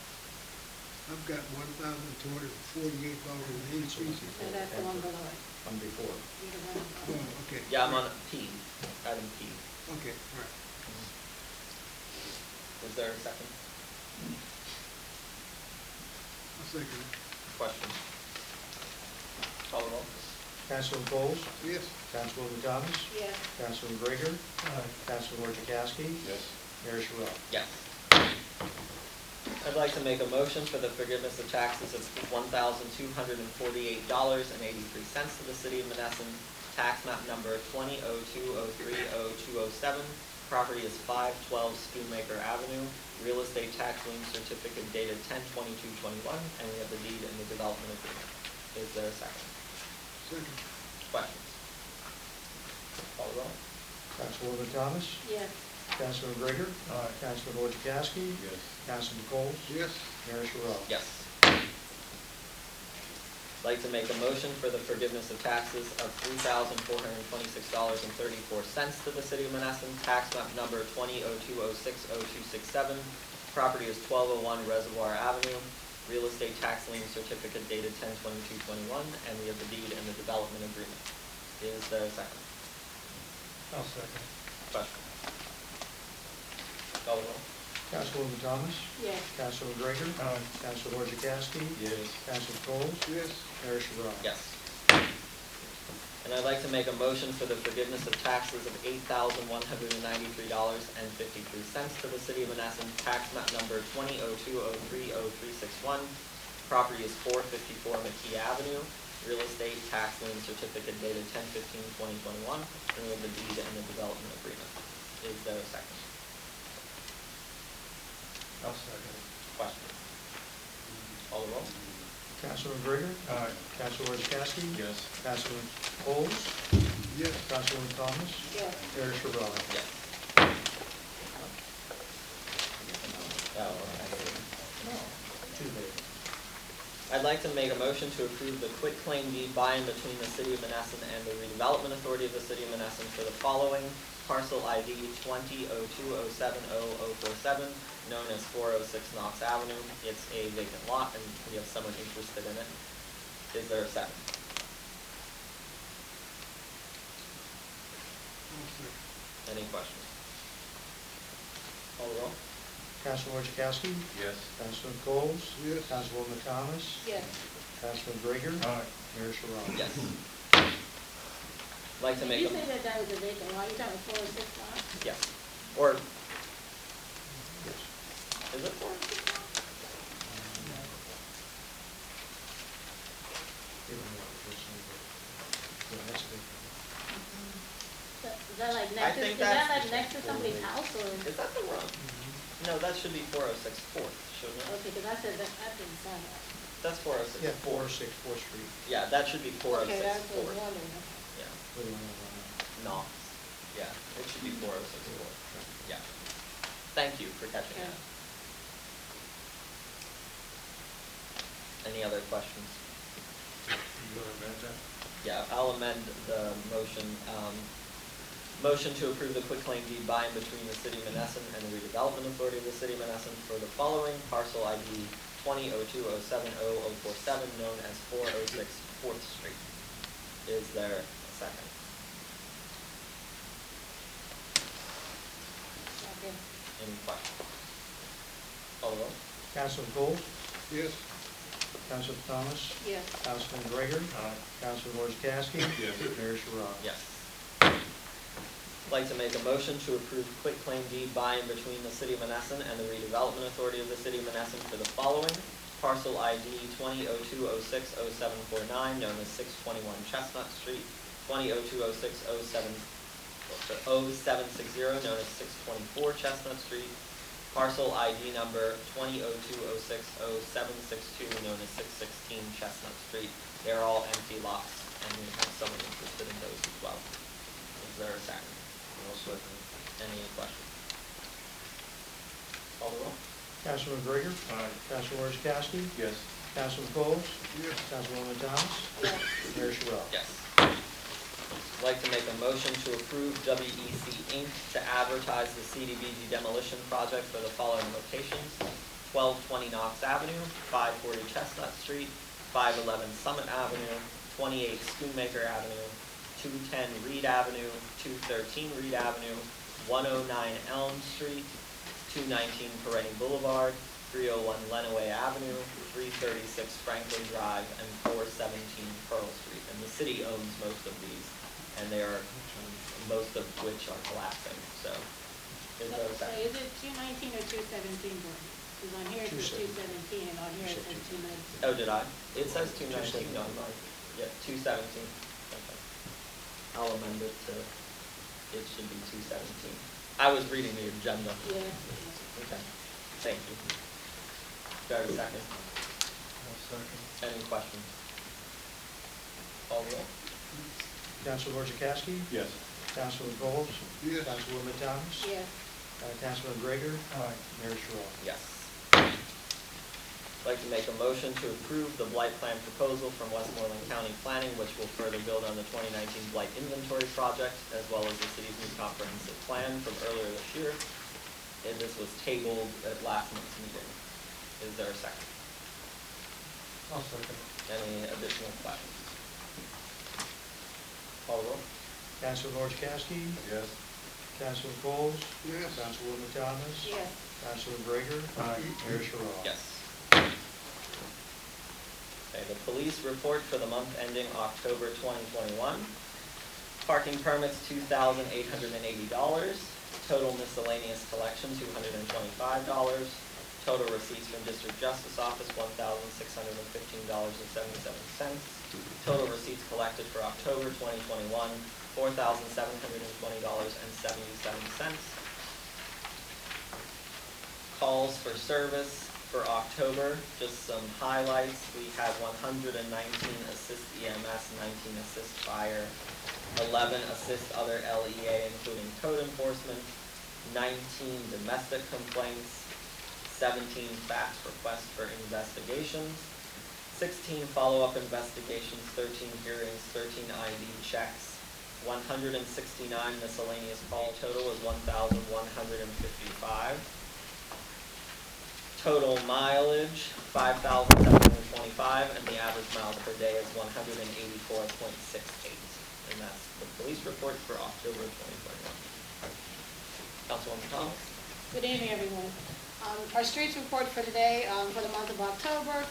I've got $1,248.83. So that's the one below it. From before. Either one. Oh, okay. Yeah, I'm on P, item P. Okay, all right. Is there a second? I'll second it. Question? Call the roll. Councilman Bowles? Yes. Councilwoman Thomas? Yes. Councilman Gregor? Aye. Councilman Orchakowski? Yes. Mayor Sherrod? Yes. I'd like to make a motion for the forgiveness of taxes of $1,248.83 to the city of Monessen, tax map number 2002030207. Property is 512 Schoonmaker Avenue. Real estate tax lien certificate dated 10/22/21, and we have the deed and the development agreement. Is there a second? Second. Questions? Call the roll. Councilwoman Thomas? Yes. Councilman Gregor? Aye. Councilman Orchakowski? Yes. Councilman Bowles? Yes. Mayor Sherrod? Yes. I'd like to make a motion for the forgiveness of taxes of $3,426.34 to the city of Monessen, tax map number 2002060267. Property is 1201 Reservoir Avenue. Real estate tax lien certificate dated 10/22/21, and we have the deed and the development agreement. Is there a second? I'll second. Question? Call the roll. Councilwoman Thomas? Yes. Councilman Gregor? Aye. Councilman Orchakowski? Yes. Councilman Bowles? Yes. Mayor Sherrod? Yes. And I'd like to make a motion for the forgiveness of taxes of $8,193.53 to the city of Monessen, tax map number 2002030361. Property is 454 McKee Avenue. Real estate tax lien certificate dated 10/15/2021, and we have the deed and the development agreement. Is there a second? I'll second it. Questions? Call the roll. Councilman Brennan? Aye. Councilman Chakowski? Yes. Councilman Bowles? Yes. Councilwoman Thomas? Yes. Mayor Sherrod? Yes. Too late. I'd like to make a motion to approve the quitclaim deed by and between the City of Monessen and the Redevelopment Authority of the City of Monessen for the following: parcel ID 2002070047, known as 406 Knox Avenue. It's a vacant lot, and we have someone interested in it. Is there a second? Any questions? Call the roll. Councilman Chakowski? Yes. Councilman Bowles? Yes. Councilwoman Thomas? Yes. Councilman Brennan? Aye. Mayor Sherrod? Yes. I'd like to make You a... say that that was a vacant lot, you talking 406 lot? Yes. Or, Yes. is it 406? Yeah, that's big. Is that like I next to, think is that that's- like next to somebody's house or? Is that the wrong? No, that should be 406 Fourth, shouldn't it? Okay, because I said that, I didn't sign that. That's 406 Yeah, Fourth. 406 4th Street. Yeah, that should be 406 Okay, that's what I was Fourth. wondering. Yeah, What do I know? Knox. Yeah, it should be 406 Fourth. Yeah. Thank you for catching Yeah. that. Any other questions? You gonna amend that? Yeah, I'll amend the motion. Motion to approve the quitclaim deed by and between the City of Monessen and the Redevelopment Authority of the City of Monessen for the following: parcel ID 2002070047, known as 406 4th Street. Is there a second? Okay. Any questions? Call the roll. Councilman Bowles? Yes. Councilman Thomas? Yes. Councilman Brennan? Aye. Councilman Chakowski? Yes. Mayor Sherrod? Yes. I'd like to make a motion to approve quitclaim deed by and between the City of Monessen and the Redevelopment Authority of the City of Monessen for the following: parcel ID 2002060749, known as 621 Chestnut Street; 2002060760, known as 624 Chestnut Street; parcel ID number 2002060762, known as 616 Chestnut Street. They're all empty lots, and we have someone interested in those as well. Is there a second? I'll second. Any questions? Call the roll. Councilman Brennan? Aye. Councilman Chakowski? Yes. Councilman Bowles? Yes. Councilwoman Thomas? Yes. Mayor Sherrod? Yes. I'd like to make a motion to approve WEC Inc. to advertise the CDBG demolition project for the following locations: 1220 Knox Avenue, 540 Chestnut Street, 511 Summit Avenue, 28 Schoonmaker Avenue, 210 Reed Avenue, 213 Reed Avenue, 109 Elm Street, 219 Perenni Boulevard, 301 Lenawee Avenue, 336 Franklin Drive, and 417 Pearl Street. And the city owns most of these, and they are, most of which are collapsing, so. Is there a So second? is it 219 or 217, Gordon? Because on here it says 217, and on here it says 219. Oh, did I? It says 219 on mine. Yeah, 217. Okay. I'll amend it to, it should be 217. I was reading the agenda. Yeah. Okay, thank you. Do I have a second? I'll second. Any questions? Call the roll. Councilman Chakowski? Yes. Councilman Bowles? Yes. Councilwoman Thomas? Yes. Councilman Brennan? Aye. Mayor Sherrod? Yes. I'd like to make a motion to approve the blight plan proposal from Westmoreland County Planning, which will further build on the 2019 blight inventory project, as well as the city's new comprehensive plan from earlier this year. And this was tabled at last month's meeting. Is there a second? I'll second. Any additional questions? Call the roll. Councilman Chakowski? Yes. Councilman Bowles? Yes. Councilwoman Thomas? Yes. Councilman Brennan? Aye. Mayor Sherrod? Yes. Okay, the police report for the month ending October 2021. Parking permits, $2,880. Total miscellaneous collection, $225. Total receipts from District Justice Office, $1,615.77. Total receipts collected for October 2021, $4,720.77. calls for service for October, just some highlights. We had 119 assist EMS, 19 assist fire, 11 assist other LEA, including code enforcement, 19 domestic complaints, 17 fax requests for investigations, 16 follow-up investigations, 13 hearings, 13 ID checks, 169 miscellaneous calls. Total was 1,155. Total mileage, 5,725, and the average miles per day is 184.68. And that's the police report for October 2021. Councilwoman Thomas? Good evening, everyone. Our streets report for today, for the month of October,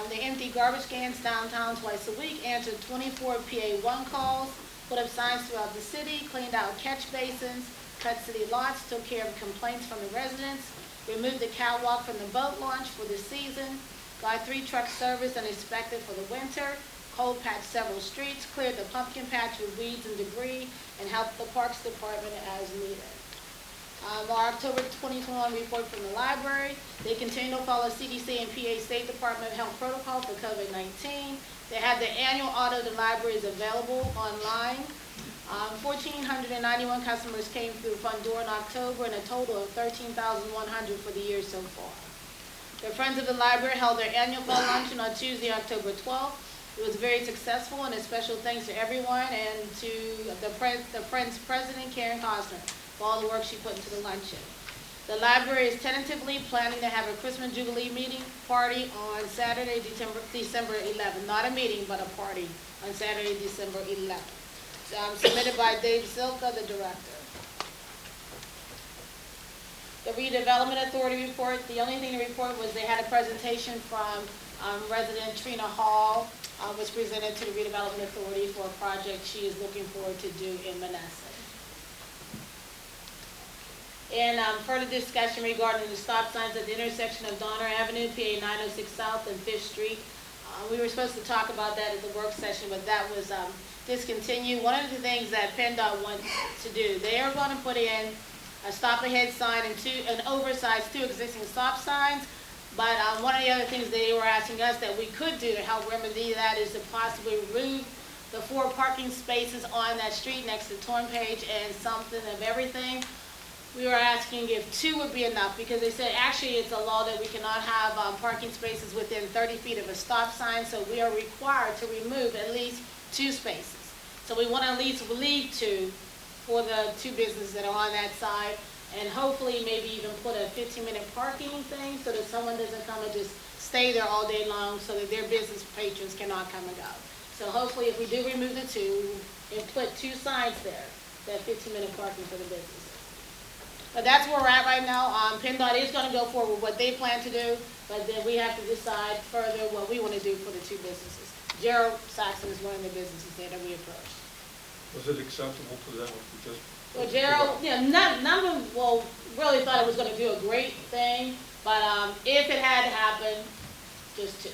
they empty garbage cans downtown twice a week, answered 24 PA1 calls, put up signs throughout the city, cleaned out catch basins, cut city lots, took care of complaints from the residents, removed the catwalk from the boat launch for the season, got 3 truck service and inspected for the winter, cold patched several streets, cleared the pumpkin patch with weeds and debris, and helped the Parks Department as needed. Our October 2021 report from the library, they continue to follow CDC and PA State Department health protocol for COVID-19. They have the annual audit of the libraries available online. 1,491 customers came through front door in October, and a total of 13,100 for the year so far. The Friends of the Library held their annual fall luncheon on Tuesday, October 12th. It was very successful, and a special thanks to everyone and to the Friends President, Karen Costner, for all the work she put into the luncheon. The library is tentatively planning to have a Christmas Jubilee party on Saturday, December 11th. Not a meeting, but a party on Saturday, December 11th. Submitted by Dave Silka, the director. The Redevelopment Authority report, the only thing to report was they had a presentation from resident Trina Hall, was presented to the Redevelopment Authority for a project she is looking forward to do in Monessen. And further discussion regarding the stop signs at the intersection of Donner Avenue, PA 906 South and 5th Street. We were supposed to talk about that at the work session, but that was discontinued. One of the things that PennDOT wants to do, they are going to put in a stop ahead sign and an oversized 2 existing stop signs. But one of the other things they were asking us that we could do to help remedy that is to possibly remove the 4 parking spaces on that street next to Torn Page and Something of Everything. We were asking if 2 would be enough, because they said actually it's a law that we cannot have parking spaces within 30 feet of a stop sign, so we are required to remove at least 2 spaces. So we want to at least leave 2 for the 2 businesses that are on that side, and hopefully maybe even put a 15-minute parking thing so that someone doesn't come and just stay there all day long so that their business patrons cannot come and go. So hopefully if we do remove the 2 and put 2 signs there, that 15-minute parking for the businesses. But that's where we're at right now. PennDOT is going to go forward with what they plan to do, but then we have to decide further what we want to do for the 2 businesses. Gerald Saxon is one of the businesses there that we approached. Was it acceptable to them if we just? Well, Gerald, none of them, really thought it was going to do a great thing, but if it had to happen, just 2.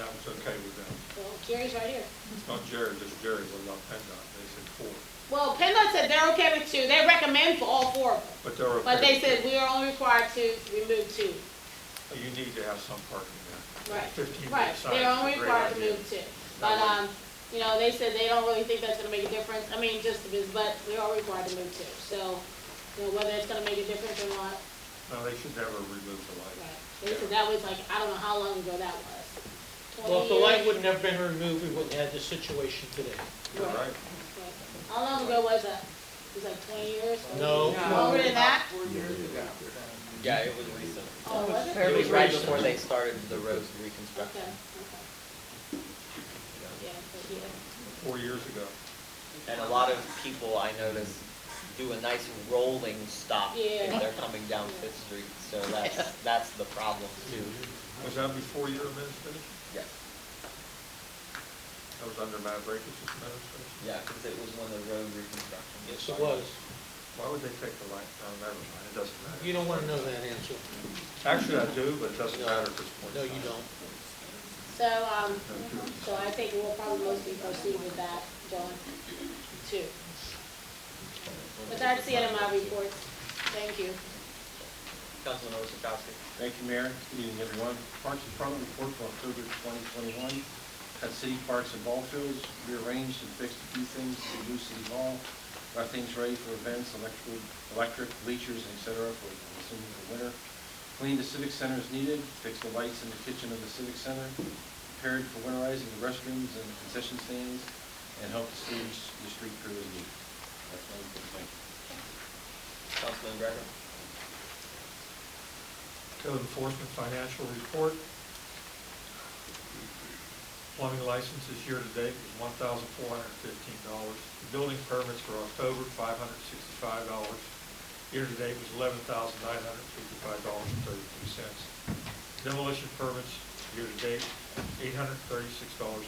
That was okay with them? Well, Jerry's right here. Not Jerry, just Jerry, what about PennDOT? They said 4. Well, PennDOT said they're okay with 2. They recommend for all 4 of them. But they're okay. But they said we are only required to remove 2. You need to have some parking there. Right. 15-minute Right. sign They're is a only great required to idea. move 2. But, they said they don't really think that's going to make a difference. I mean, just a bit, but we are required to move 2. So, whether it's going to make a difference or not. No, they should never remove the light. Right. They said that was like, I don't know how long ago that was. 20 Well, if the light years? wouldn't have been removed, we wouldn't have this situation today. You're right. Right. How long ago was that? It was like 20 years? No. Longer than that? 4 years ago. Yeah, it was recent. Oh, was it? It was right before they started the road reconstruction. Okay, okay. Yeah, but yeah. 4 years ago. And a lot of people, I noticed, do a nice rolling stop Yeah. if they're coming down 5th Street. So that's the problem too. Was that before your administration? Yeah, That was under Matt Brakes' administration? yeah, because it was when the road reconstruction. Yes, it was. Why would they take the light? No, never mind, it doesn't matter. You don't want to know that answer. Actually, I do, but it doesn't matter at this point. No, you don't. So, so I think we'll probably mostly proceed with that, John, 2. But that's the end of my report. Thank you. Councilman Orzachowski. Thank you, Mayor. Good evening, everyone. Parks Department report for October 2021. Had city parks and ball fields rearranged and fixed a few things to the new city hall. Got things ready for events, electric, bleachers, etc. for assuming the winter. Cleaned the civic center as needed. Fixed the lights in the kitchen of the civic center. Prepared for winterizing the restrooms and the concession stands, and helped the street crew as needed. That's my report. Thank you. Councilman Greco. Code enforcement financial report. Plumbing licenses year-to-date was $1,415. The building permits for October, $565. Year-to-date was $11,955.32. Demolition permits year-to-date, $836.50.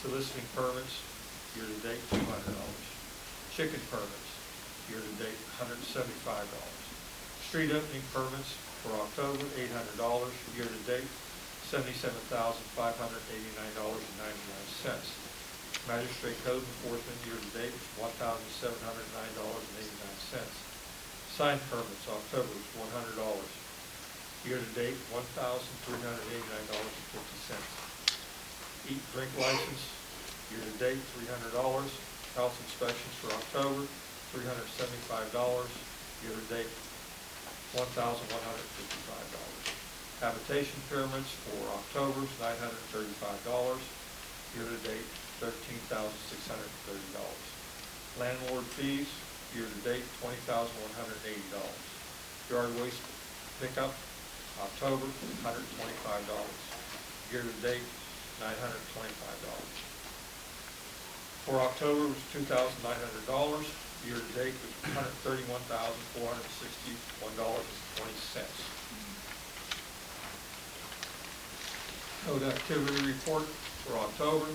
Soliciting permits year-to-date, $200. Chicken permits year-to-date, $175. Street opening permits for October, $800. Year-to-date, $77,589.99. Magistrate code enforcement year-to-date is $1,709.89. Sign permits, October was $100. Year-to-date, $1,389.50. Eat and drink license, year-to-date, $300. Health inspections for October, $375. Year-to-date, $1,155. Habitation permits for October is $935. Year-to-date, $13,630. Landlord fees, year-to-date, $20,180. Yard waste pickup, October, $125. Year-to-date, $925. For October was $2,900. Year-to-date was $131,461.20. Code activity report for October.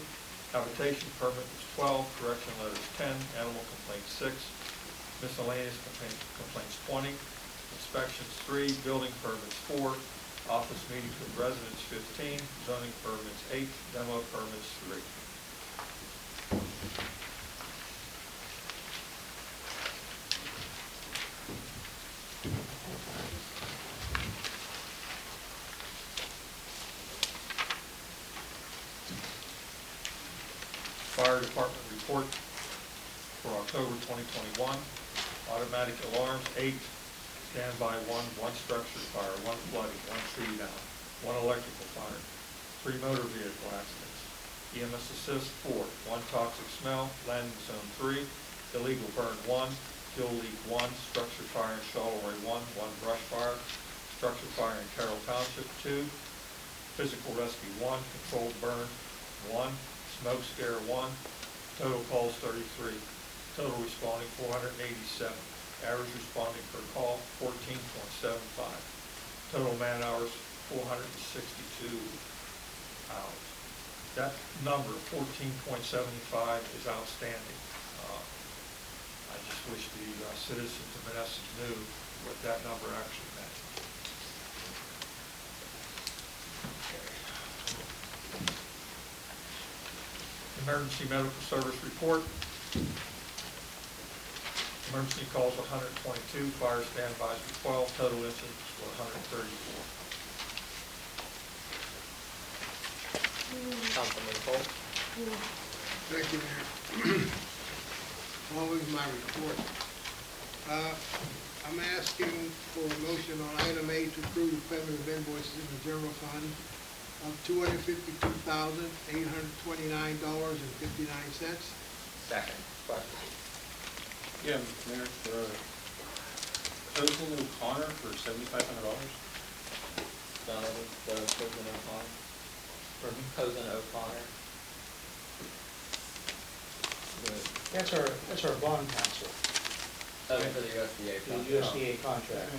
Habitation permit was 12, correction letters 10, animal complaints 6, miscellaneous complaints 20, inspections 3, building permits 4, office meetings with residents 15, zoning permits 8, demo permits 3. Fire department report for October 2021. Automatic alarms 8, standby 1, 1 structure fire, 1 flooding, 1 tree down, 1 electrical fire, 3 motor vehicle accidents. EMS assist 4, 1 toxic smell, landing zone 3, illegal burn 1, fuel leak 1, structure fire in Charleroi 1, 1 brush fire, structure fire in Carroll Township 2, physical rescue 1, controlled burn 1, smoke scare 1, total calls 33, total responding 487, average responding per call 14.75, total man hours 462 hours. That number 14.75 is outstanding. I just wish the citizens of Monessen knew what that number actually meant. Emergency medical service report. Emergency calls 122, fire standbys were 12, total incidents were 134. Councilman Cole. Thank you, Mayor. Always my report. I'm asking for a motion on item A to approve the payment of invoices in the general fund of $252,829.59. Second. Question. Yeah, Mayor, for Chosen O'Connor for $7,500. Donovan, Cousin O'Connor. For Cousin O'Connor. That's our bond counsel, Oh, for the USDA. the USDA contract.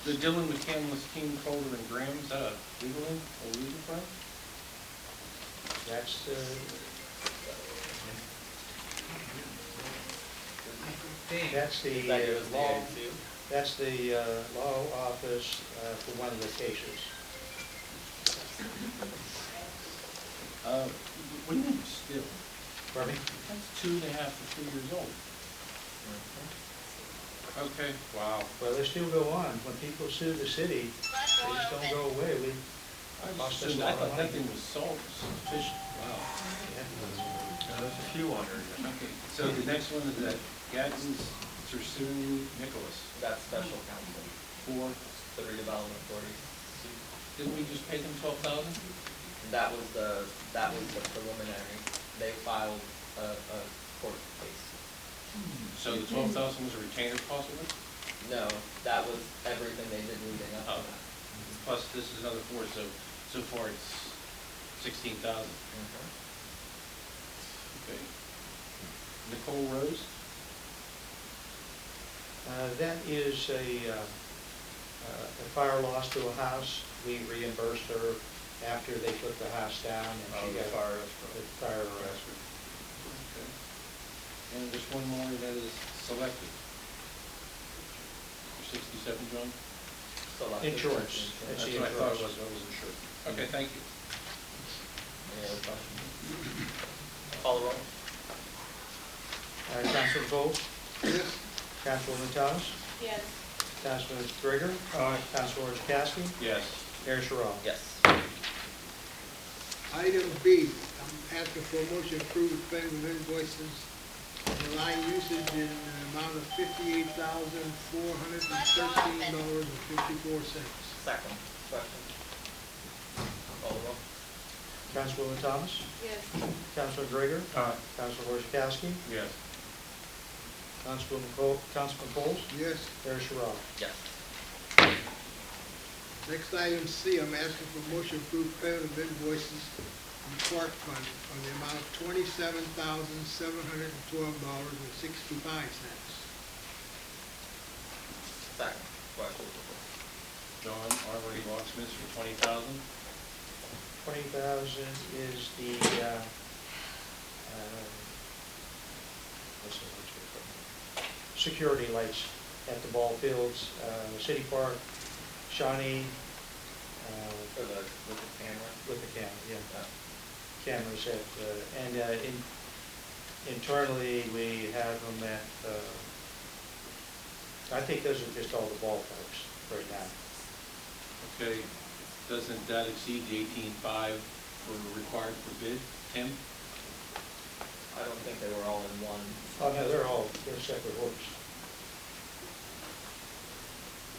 The Dylan McCandless, King, Calder, and Graham, is that a legal name, a legal firm? That's the, that's the law, that's the law office for one of the cases. What do you mean still? Pardon me? That's 2.5 to 3 years old. Okay, wow. Well, they still go on. When people sue the city, they just don't go away. I Cost us a assumed, lot I of thought that money. thing was solved, sufficient, wow. Now, there's a few on there. Okay, so the next one is that Gattens, Sursuni, Nicholas. That's special counsel, For, the redevelopment authority. didn't we just pay them 12,000? That was the preliminary. They filed a court case. So the 12,000 was a retainer possibly? No, that was everything they did leading up to that. Plus, this is another 4, so far it's 16,000. Okay. Nicole Rose? That is a fire loss to a house. We reimbursed her after they took the house down and she got the fire arrest. Okay. And there's one more that is selected. For 67, John? Selective Insurance. That's the what I thought it insurance. was, I wasn't sure. Okay, thank you. Any other questions? Call the roll. Councilman Bowles? Yes. Councilwoman Thomas? Yes. Councilman Trigger? Councilor Chakowski? Yes. Mayor Sherrod? Yes. Item B, I'm asking for a motion to approve the payment of invoices and line usage in the amount of $58,413.54. Second. Question. Call the roll. Councilwoman Thomas? Yes. Councilman Trigger? Councilor Chakowski? Yes. Councilman Bowles? Yes. Mayor Sherrod? Yes. Next item C, I'm asking for a motion to approve payment of invoices from the court fund on the amount of $27,712.65. Second. Question. John, Armory Locksmiths for 20,000. 20,000 is the, security lights at the ball fields, City Park, Shawnee, For the, with the camera. with the camera, yeah. Yeah. Cameras at, internally, we have them at, I think those are just all the ballparks right now. Okay, doesn't that exceed the 18.5 for required for bid, Tim? I don't think they were all in one. Oh, no, they're separate orders.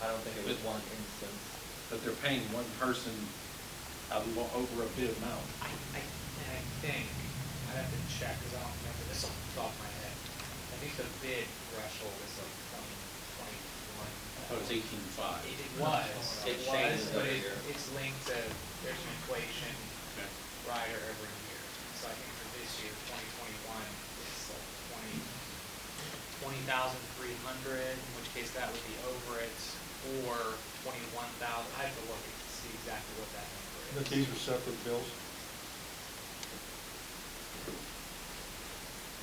I don't think it was one instance. But they're paying one person over a bid amount. I think, I'd have to check, because I don't remember this off the top of my head. I think the bid threshold is like 21. I thought it was 18.5. It was, It changes but every year. it's linked to, there's some inflation Okay. rider every year. So I think for this year, 2021, it's like 20,300, in which case that would be over it, or 21,000. I have to look and see exactly what that number But is. these are separate bills?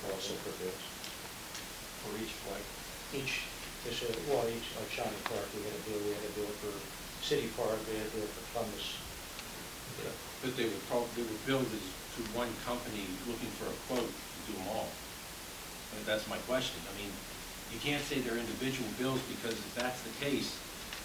All separate bills. For each flight? Each, like Shawnee Park, we had to do it for City Park, we had to do it for Columbus. But they were billed as to one company looking for a quote to do them all. And that's my question. I mean, you can't say they're individual bills, because if that's the case,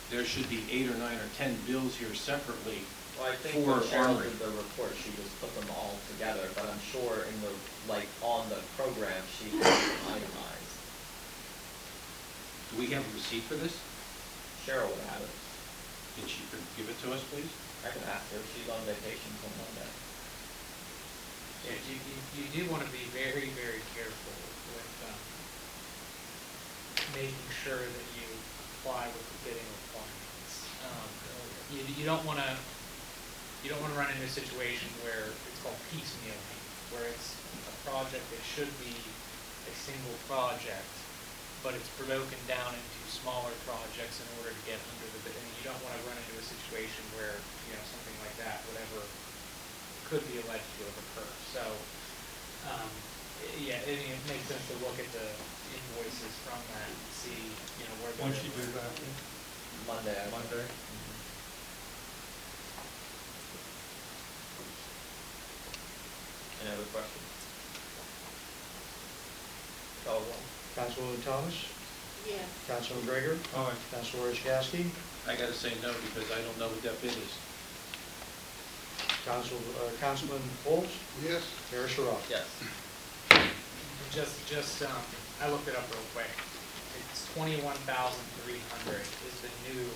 there should be 8 or 9 or 10 bills here separately. Well, I think For when Cheryl Armory. did the report, she just put them all together, but I'm sure in the, like, on the program, she itemized. Do we have a receipt for this? Cheryl would have it. Can she give it to us, please? I can ask her, she's on vacation till Monday. Yeah, you do want to be very, very careful with making sure that you comply with the bidding requirements. You don't want to run into a situation where it's called piecemealing, where it's a project that should be a single project, but it's broken down into smaller projects in order to get under the bid. And you don't want to run into a situation where, something like that, whatever could be alleged to have occurred. So, it makes sense to look at the invoices from that and see, where they're. Once you do that, Monday, I think. Monday? Any other questions? Call roll. Councilwoman Thomas? Yes. Councilman Gregor? Aye. Councilor Chakowski? I gotta say no, because I don't know what that bid is. Councilman Bowles? Yes? Mayor Sherrod? Yes. Just, I looked it up real quick. It's 21,300 is the new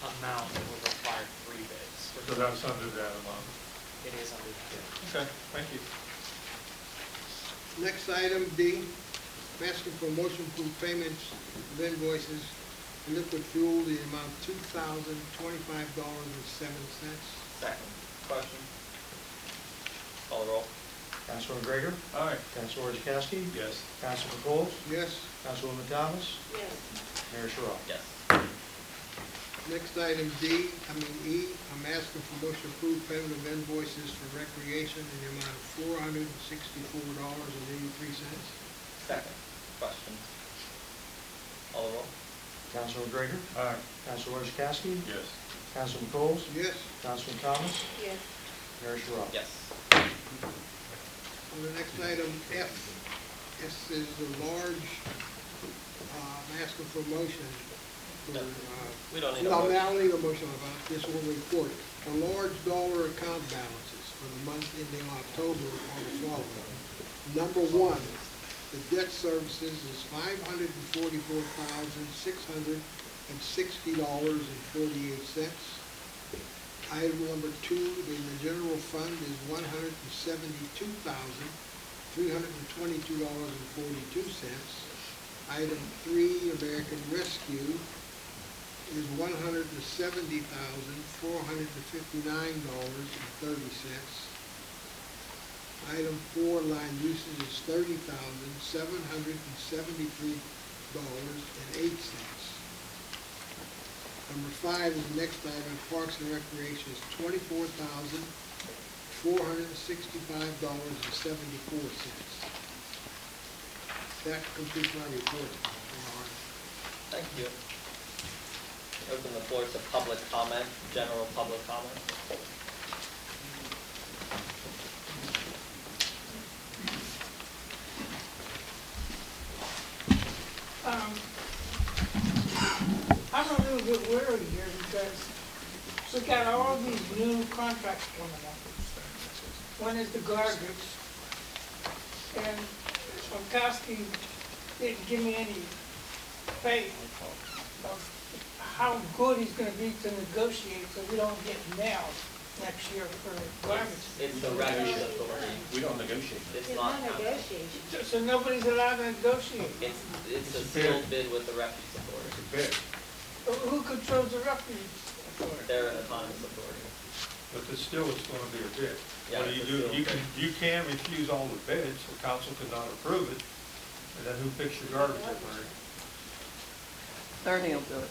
amount that would require 3 bids. So that's under that amount. It is under that. Okay, thank you. Next item, D, I'm asking for a motion to approve payments of invoices for liquid fuel, the amount $2,025.07. Second. Question? Call the roll. Councilman Gregor? Aye. Councilor Chakowski? Yes. Councilman Bowles? Yes? Councilwoman Thomas? Yes. Mayor Sherrod? Yes. Next item, E, I'm asking for motion to approve payment of invoices for recreation in the amount of $464.83. Second. Question? Call the roll. Councilman Gregor? Aye. Councilor Chakowski? Yes. Councilman Bowles? Yes? Councilman Thomas? Yes. Mayor Sherrod? Yes. On the next item, F, this is a large, I'm asking for a motion for, We don't need a no, motion. I don't need a motion about this one report. For large dollar account balances for the month ending October are the following. Number one, the debt services is $544,660.48. Item number two, in the general fund is $172,322.42. Item three, American Rescue, is $170,459.30. Item four, line usage is $30,773.08. Number five is the next item, Parks and Recreation is $24,465.74. That completes my report, Your Honor. Thank you. Open the floor to public comment, general public comment. I'm a little bit worried here because we got all these new contracts coming up. One is the garbage, and Onkowski didn't give me any faith of how good he's gonna be to negotiate so we don't get nailed next year for garbage. It's the refuse authority. We don't negotiate. It's It's not not council. negotiation. So nobody's allowed to negotiate. It's a sealed bid with the refuse authority. Bid. Who controls the refuge authority? They're an autonomous authority. But it's still, it's gonna be a bid. Yeah, What do you it's a do? sealed You bid. you can't refuse all the bids, the council cannot approve it, and then who picks your garbage up, Ernie? Ernie will do it.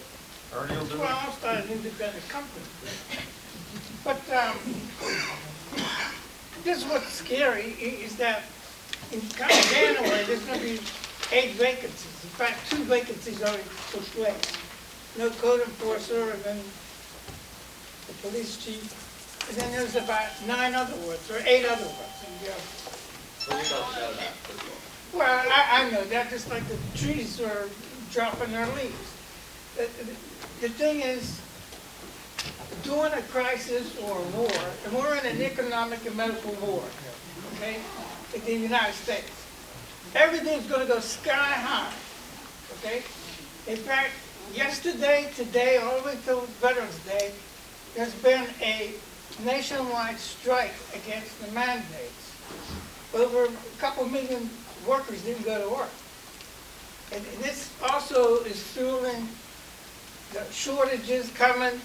Ernie will do Well, it? I'll start an independent company. But, this is what's scary, is that in come January, there's gonna be 8 vacancies. In fact, 2 vacancies already took place. No code enforcer, and then the police chief, and then there's about 9 other ones, or 8 other ones. And, Well, you don't know that for sure. well, I know that, just like the trees are dropping their leaves. The thing is, during a crisis or a war, and we're in an economic and medical war, okay, in the United States, everything's gonna go sky high, okay? In fact, yesterday, today, all the way till Veterans Day, there's been a nationwide strike against the mandates. Over a couple million workers didn't go to work. And this also is fueling the shortages coming,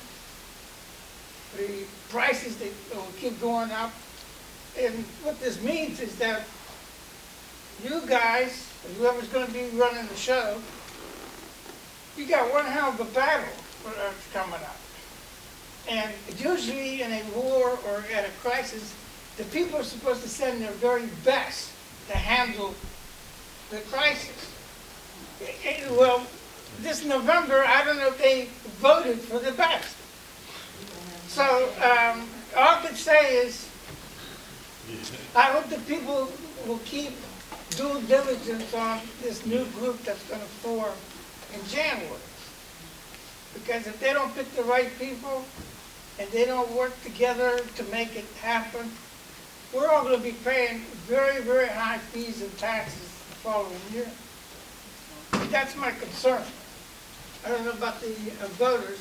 the prices that will keep going up. And what this means is that you guys, whoever's gonna be running the show, you got one hell of a battle that's coming up. And usually in a war or at a crisis, the people are supposed to send their very best to handle the crisis. Well, this November, I don't know if they voted for the best. So, all I can say is, I hope that people will keep due diligence on this new group that's gonna form in January. Because if they don't pick the right people, and they don't work together to make it happen, we're all gonna be paying very, very high fees and taxes the following year. That's my concern. I don't know about the voters.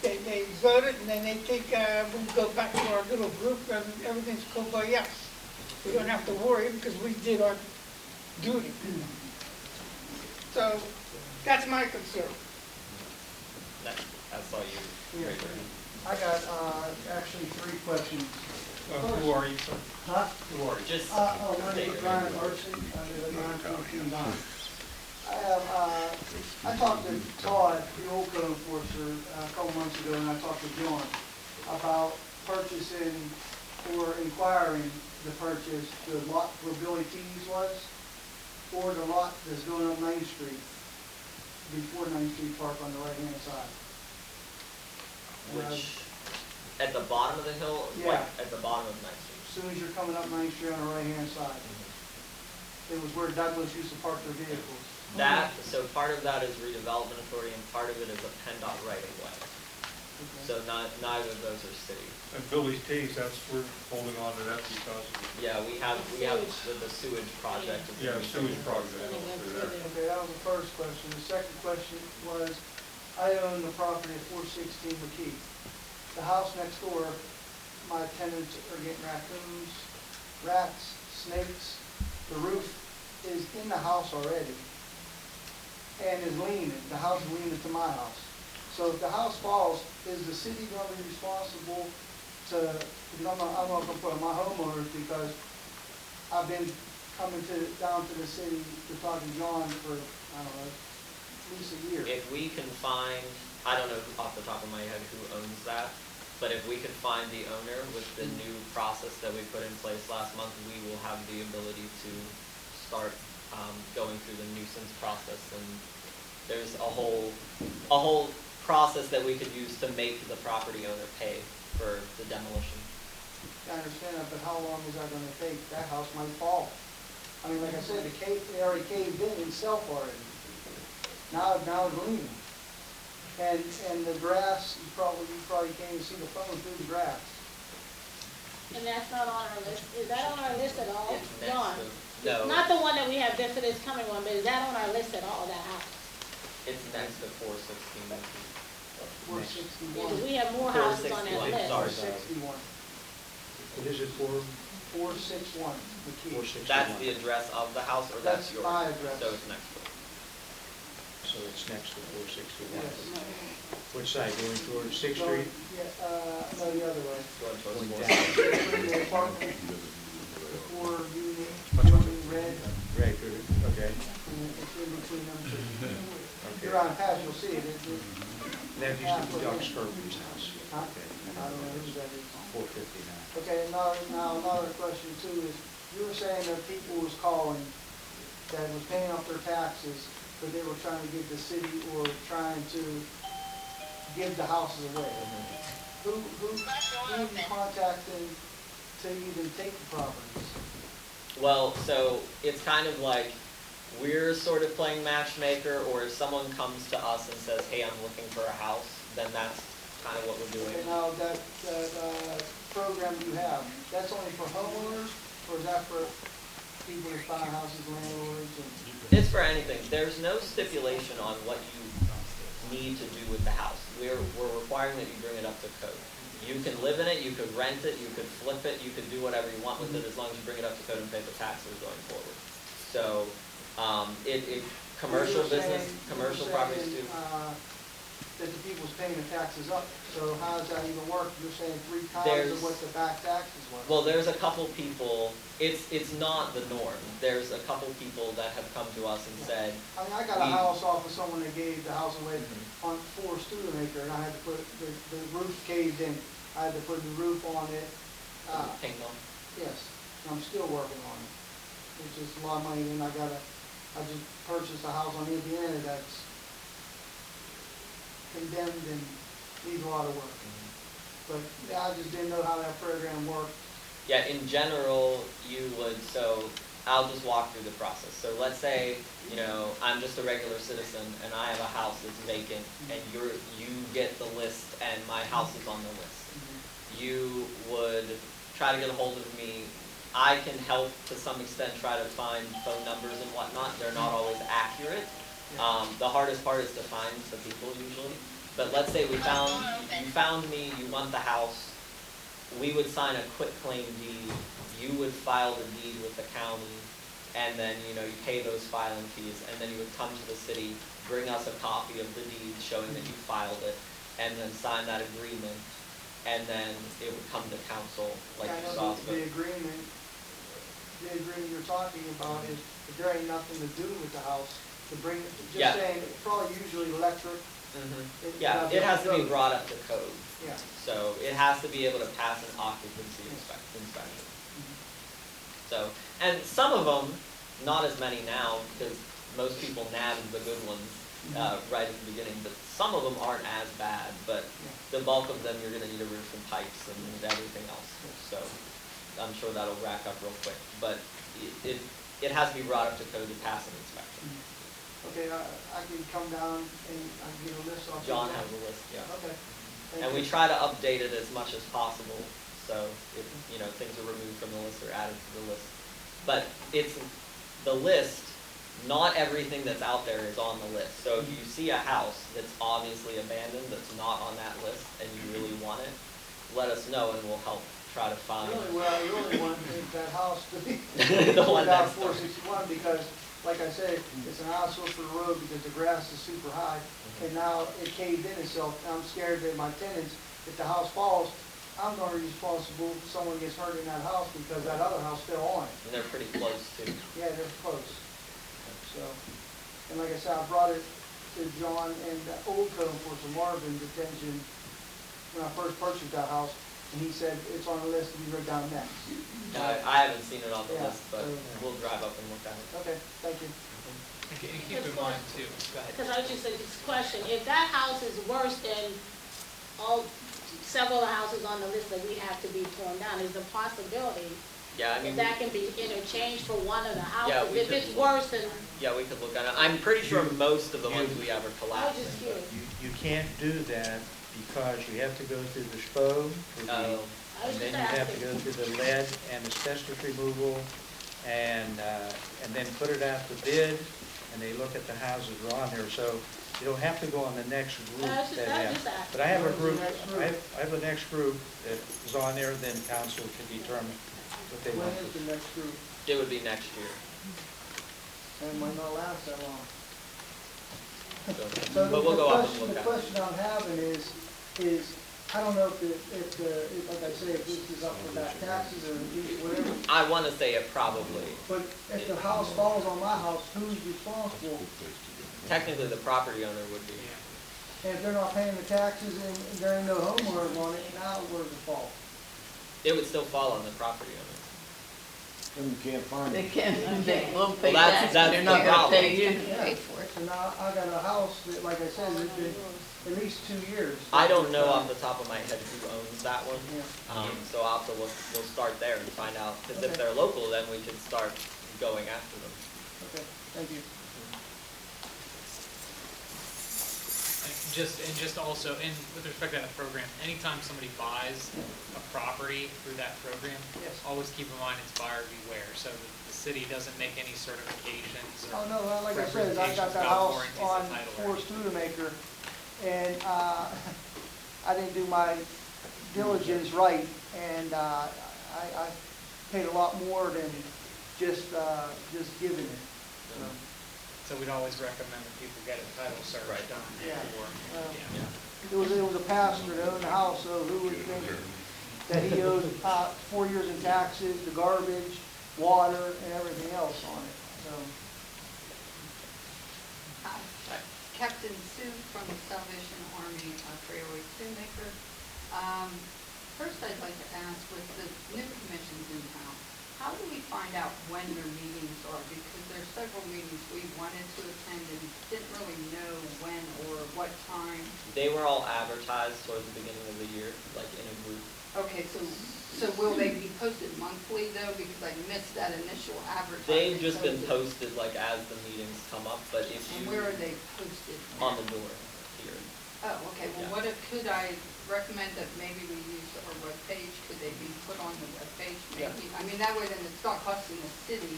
They voted and then they think we go back to our little group and everything's kumbaya. We don't have to worry because we did our duty. So that's my concern. That's all you. Yeah. I got, actually 3 questions. Who are you, sir? Huh? Who are you? Just. My name is Brian Mercy, I live at 914 Don. I talked to Todd, the old code enforcer, a couple months ago, and I talked to John about purchasing or inquiring to purchase the lot where Billy T's was, or the lot that's going up Main Street, before 9th Street Park on the right-hand side. Which, at the bottom of the hill, Yeah. like at the bottom of Ninth Street. As soon as you're coming up Main Street on the right-hand side. It was where Douglas used to park their vehicles. That, so part of that is redevelopment authority and part of it is a PennDOT right of way. So neither of those are city. And Billy's Tees, that's, we're holding on to that because of Yeah, we have the sewage project. is yeah, gonna be- sewage project through there. Okay, that was the first question. The second question was, I own the property at 416 McKee. The house next door, my tenants are getting raccoons, rats, snakes. The roof is in the house already and is leaning. The house is leaning to my house. So if the house falls, is the city going to be responsible to, because I'm not going to put on my homeowners because I've been coming down to the city to talk to John for, I don't know, at least a year. If we can find, I don't know off the top of my head who owns that, but if we could find the owner with the new process that we put in place last month, we will have the ability to start going through the nuisance process. And there's a whole process that we could use to make the property owner pay for the demolition. I understand that, but how long is that going to take? That house might fall. I mean, like I said, they already caved in itself already. Now it's leaning. And the grass, you probably can't even see the phone through the grass. And that's not on our list, is that on our list at all? It's next John? to, no, Not the one that we have there for this coming one, but is that on our list at all, that house? it's next to 416. 461. Yeah, 'cause we have more houses on that 461, list. sorry. 461. What is it for? 461, McKee. 461. That's the address of the house, or that's That's yours? my address. So it's next door. So it's next to 461. Yes. Which side, going toward Sixth Street? Yeah, no, the other way. Going towards Going Fourth. down. Between the apartment, the 4 unit, What's one? building red, Right, good, okay. and it's in between them two. If Okay. you're on path, you'll see it. That used to be Doug Scurvey's house. Huh? Okay. I don't know who's that is. 459. Okay, now another question too is, you were saying that people was calling that was paying off their taxes, but they were trying to give the city or trying to give the houses away. Who are you contacting to even take the properties? Well, so it's kind of like we're sort of playing matchmaker, or if someone comes to us and says, hey, I'm looking for a house, then that's kind of what we're doing. Okay, now that program you have, that's only for homeowners, or is that for people that buy houses, landlords, and? It's for anything. There's no stipulation on what you need to do with the house. We're requiring that you bring it up to code. You can live in it, you could rent it, you could flip it, you could do whatever you want with it as long as you bring it up to code and pay the taxes going forward. So, commercial You were business, saying- commercial you were properties saying, too. That the people's paying the taxes up, so how does that even work? You're saying 3 times There's- of what the back taxes were. Well, there's a couple people, it's not the norm. There's a couple people that have come to us and said, I mean, I got a we- house off of someone that gave the house away on Forest Studemaker, and I had to put, the roof caved in. I had to put the roof on it. ping pong. Yes, and I'm still working on it. It's just a lot of money, and I just purchased a house on Indiana that's condemned and needs a lot of work. But, yeah, I just didn't know how that program worked. Yeah, in general, you would, so I'll just walk through the process. So let's say, you know, I'm just a regular citizen and I have a house that's vacant and you get the list and my house is on the list. You would try to get a hold of me. I can help to some extent try to find phone numbers and whatnot. They're not always accurate. The hardest part is to find the people usually. But let's say you found me, you want the house. We would sign a quitclaim deed. You would file the deed with the county, and then, you know, you pay those filing fees, and then you would come to the city, bring us a copy of the deed showing that you filed it, and then sign that agreement, and then it would come to council like Yeah, I you know saw. the agreement you're talking about is, if there ain't nothing to do with the house, to bring, Yeah. just saying, probably usually electric. Yeah, it has to be brought up to code. Yeah. So it has to be able to pass an occupancy inspection. So, and some of them, not as many now, because most people nab the good ones right at the beginning, but some of them aren't as bad, but the bulk of them, you're gonna need a roof and pipes and everything else. So I'm sure that'll rack up real quick, but it has to be brought up to code to pass an inspection. Okay, I can come down and I can get a list off. John has a list, yeah. Okay. And we try to update it as much as possible, so if, you know, things are removed from the list or added to the list. But it's the list, not everything that's out there is on the list. So if you see a house that's obviously abandoned, that's not on that list, and you really want it, let us know and we'll help try to find. Really, what I really want is that house to be The one out next 461, because, like I said, it's an eyesore for the road because the grass is super high, and now it caved in itself. I'm scared that my tenants, if the house falls, I'm gonna be responsible if someone gets hurt in that house because that other house fell on it. And they're pretty close too. Yeah, they're close. So, and like I said, I brought it to John and Old Code for some Marvin's attention when I first purchased that house, and he said it's on the list to be written down next. I haven't seen it on the Yeah, list, but we'll drive up and look at it. Okay, thank you. And keep in mind too, go ahead. Because I was just saying, this question, if that house is worse than several of the houses on the list that we have to be torn down, is the possibility Yeah, I mean, that can be interchanged for one of the houses? Yeah, we If could- it's worse than, yeah, we could look at it. I'm pretty sure most of the ones we have are I was collapsing. just curious. You can't do that because you have to go through the SPO, for the- I was and then just you have to asking. go through the lead and asbestos removal, and then put it out to bid, and they look at the houses that are on there, so you don't have to go on the next group I was just- that I was have. just asking. But I have a Where's the group, next group? I have a next group that is on there, then council can determine what they When want. is the next group? It would be next year. And it might not last that long. So, So but we'll go up and look the at it. question I'm having is, I don't know if like I say, if this is up for back taxes or whatever, I want to say it probably. but if the house falls on my house, who's responsible? Technically, the property owner would be. And if they're not paying the taxes and there ain't no homeowners on it, now where's the fault? It would still fall on the property owner. And you can't find They it. can't, they won't pay Well, that's- taxes, that's they're the not gonna problem. pay you to Yeah. pay for it. So now I got a house that, like I said, it's been at least 2 years. I don't know off the top of my head who owns that one. Yeah. So I'll have to look, we'll start there and find out, because if Okay. they're local, then we can start going after them. Okay, thank you. And just also, with respect to that program, anytime somebody buys a property through that program, Yes. always keep in mind it's buyer beware, so that the city doesn't make any certifications Oh, or no, well, like I said, I got representations the about house warranties on and title. or Forest anything. Studemaker, and, I didn't do my diligence right, and, I paid a lot more than just giving it, so. So we'd always recommend that people get a title search Right. done Yeah. before. It was a pastor that owned the house, so who would think that he owed 4 years in taxes, the garbage, water, and everything else on it, so. Captain Sue from the Salvation Army Railway Shoemaker. First, I'd like to ask, with the new commissions in town, how do we find out when their meetings are? Because there's several meetings we wanted to attend and didn't really know when or what time. They were all advertised towards the beginning of the year, like in a group. Okay, so So will they be posted monthly though, because I missed that initial advertising? They've just been posted. posted like as the meetings come up, but if And you, where are they posted? on the door here. Oh, okay, well, Yeah. could I recommend that maybe we use our webpage? Could they be put on the webpage maybe? I mean, that way then it's not costing the city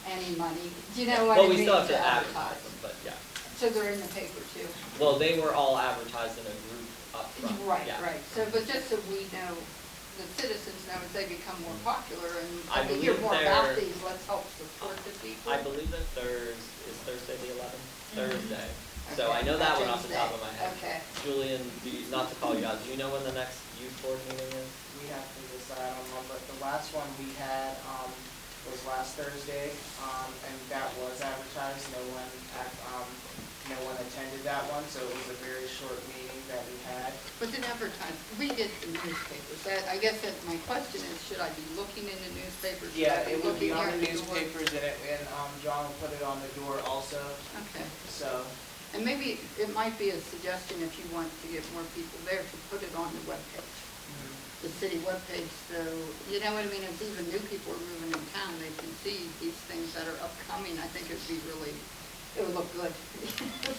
any money, do you know what I Well, mean? we still have to advertise them, but yeah. So they're in the paper too? Well, they were all advertised in a group up front. Right, yeah. right, so, but just so we know, the citizens know as they become more popular I and we hear believe more about they're- these, let's help support the people. I believe that is Thursday the 11th? Thursday. So Okay, I know that one Veterans off the top of my Day. head. Okay. Julian, not to call you out, do you know when the next youth board meeting is? We have to decide on one, but the last one we had, was last Thursday, and that was advertised, no one attended that one, so it was a very short meeting that we had. But then advertise, we get the newspapers, I guess that my question is, should I be looking in the newspapers? Should I Yeah, it would be looking on the here at door? newspapers and John will put it on the door also, Okay. so. And maybe it might be a suggestion if you want to get more people there to put it on the webpage, the city webpage, so, you know what I mean, if even new people are moving in town, they can see these things that are upcoming, I think it'd be really, it would look good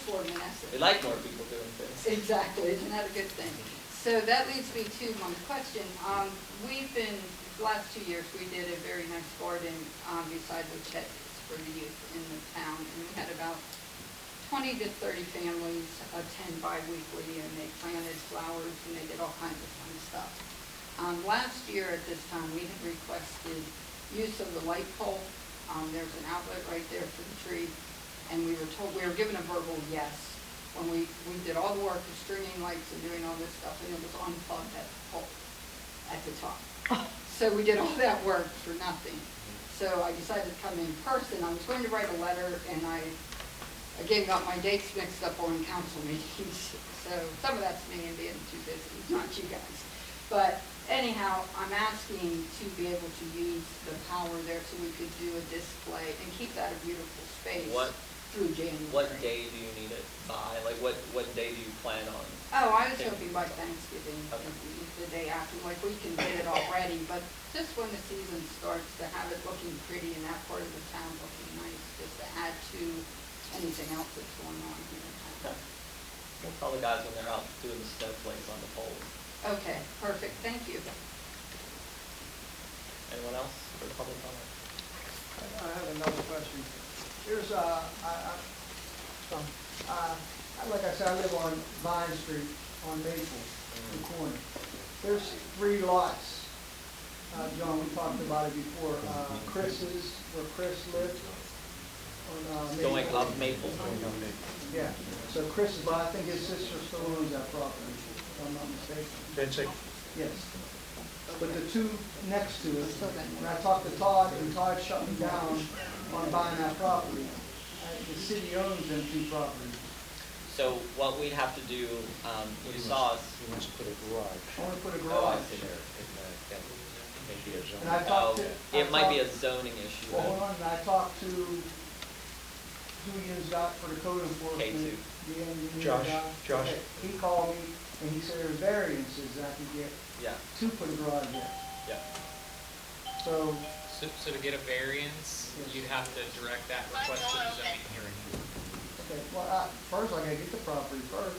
for Monessen. We like more people doing things. Exactly, isn't that a good thing? So that leads me to my question. We've been, the last 2 years, we did a very nice garden beside the Chet's for the youth in the town, and we had about 20 to 30 families attend bi-weekly, and they planted flowers, and they did all kinds of fun stuff. Last year at this time, we had requested use of the light pole. There's an outlet right there for the tree, and we were told, we were given a verbal yes when we did all the work of stringing lights and doing all this stuff, and it was unplugged at the pole at the top. So we did all that work for nothing. So I decided to come in person. I was going to write a letter, and I again got my dates mixed up on council meetings. So some of that's me and being too busy, not you guys. But anyhow, I'm asking to be able to use the power there so we could do a display and keep that a beautiful space through January. What day do you need it by? Like what day do you plan on? Oh, I was hoping by Thanksgiving, Okay. the day after, like we can get it already, but just when the season starts, to have it looking pretty and that part of the town looking nice, just to add to anything else that's going on here in town. Okay. We'll tell the guys when they're out doing the snowflakes on the poles. Okay, perfect, thank you. Anyone else for public comment? I have another question. Here's, like I said, I live on Vine Street on Maple, the corner. There's 3 lots. John, we talked about it before. Chris's, where Chris lived. On, Maple. Going up Maple. Yeah, so Chris is, but I think his sister still owns that property, if I'm not mistaken. Fencing. Yes. But the 2 next to it, when I talked to Todd, and Todd shut me down on buying that property. The city owns them 2 properties. So what we'd have to do, you saw us. He wants to put a garage. I want to put a Oh, I garage. see. Maybe a zone. And I talked to. It might be a zoning issue. Well, hold on, and I talked to who Ian's got for the code enforcement. K2. The engineer Josh, guy. Josh. Okay, he called me and he said there's variances that I could get Yeah, to put a garage in. yeah. So, So to get a variance, you'd have to direct that request to the zoning hearing. okay, well, first I gotta get the property first.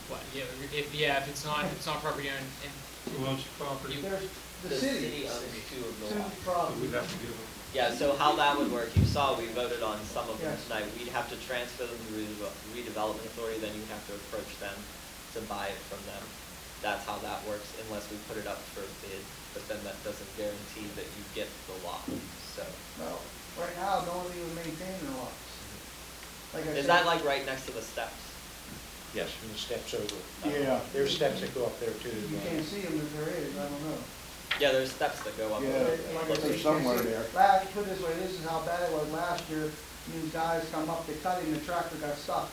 What, if it's not property owned, and Who owns the property? There's the The city. city owns 2 of the 2 lots. So properties. we'd have to give them. Yeah, so how that would work, you saw we voted on some of them Yes. tonight. We'd have to transfer them to redevelopment authority, then you'd have to approach them to buy it from them. That's how that works unless we put it up for bid, but then that doesn't guarantee that you get the lot, so. Well, right now, no one even maintaining the lots. Like I Is said- that like right next to the steps? Yes, from the steps over. Yeah. There's steps that go up there too. You can't see them if there is, I don't know. Yeah, there's steps that go up. Like I said, you can't see it. Put it this way, this is how bad it was last year. These guys come up to cut him, the tractor got stuck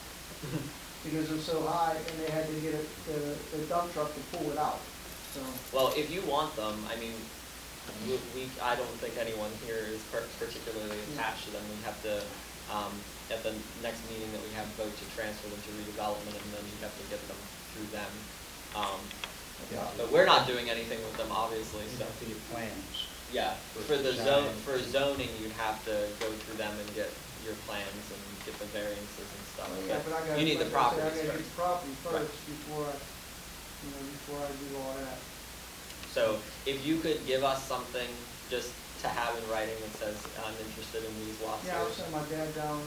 because it was so high, and they had to get the dump truck to pull it out, so. Well, if you want them, I mean, I don't think anyone here is particularly attached to them. We have to, at the next meeting that we have, vote to transfer them to redevelopment, and then you have to get them through them. Yeah. But we're not doing anything with them, obviously, You so. have to get plans. Yeah, For for the design. for zoning, you'd have to go through them and get your plans and get the variances and stuff. Yeah, but I gotta, You need the like I said, I properties gotta get first. the property Right. first before I do all that. So if you could give us something just to have in writing that says, I'm interested in these lots. Yeah, I'll send my dad down,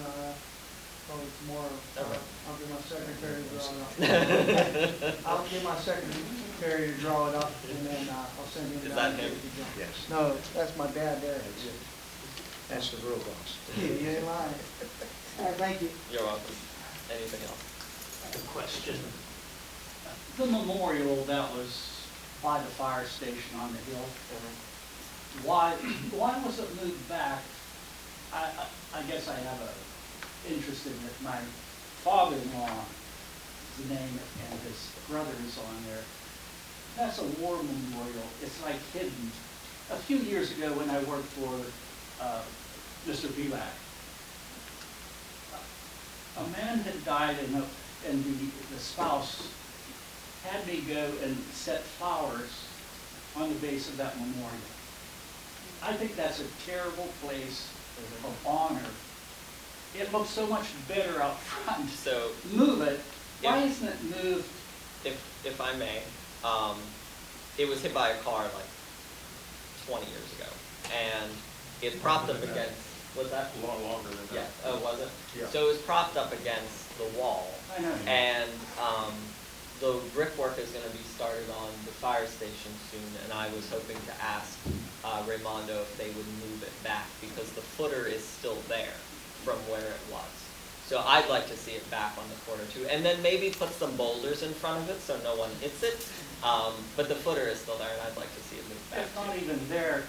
probably tomorrow. Okay. I'll get my secretary to draw it up. I'll get my secretary to draw it up, and then, I'll send him Is down. that him? Yes. No, that's my dad there. That's the real boss. Yeah, you ain't lying. All right, thank you. You're welcome. Anything else? Question. The memorial that was by the fire station on the hill, why was it moved back? I guess I have a interest in it. My father-in-law, his name and his brother is on there. That's a war memorial. It's like hidden. A few years ago when I worked for Mr. Vilak, a man had died and the spouse had me go and set flowers on the base of that memorial. I think that's a terrible place of honor. It looks so much better out front. So Move it. Why isn't it moved? if I may, it was hit by a car like 20 years ago, and it's propped up against. Was that? A lot longer than that. Yeah. Oh, was it? Yeah. So it was propped up against the wall, I know. and the brickwork is going to be started on the fire station soon, and I was hoping to ask Raimondo if they would move it back because the footer is still there from where it was. So I'd like to see it back on the corner too, and then maybe put some boulders in front of it so no one hits it. But the footer is still there, and I'd like to see it moved back. It's not even there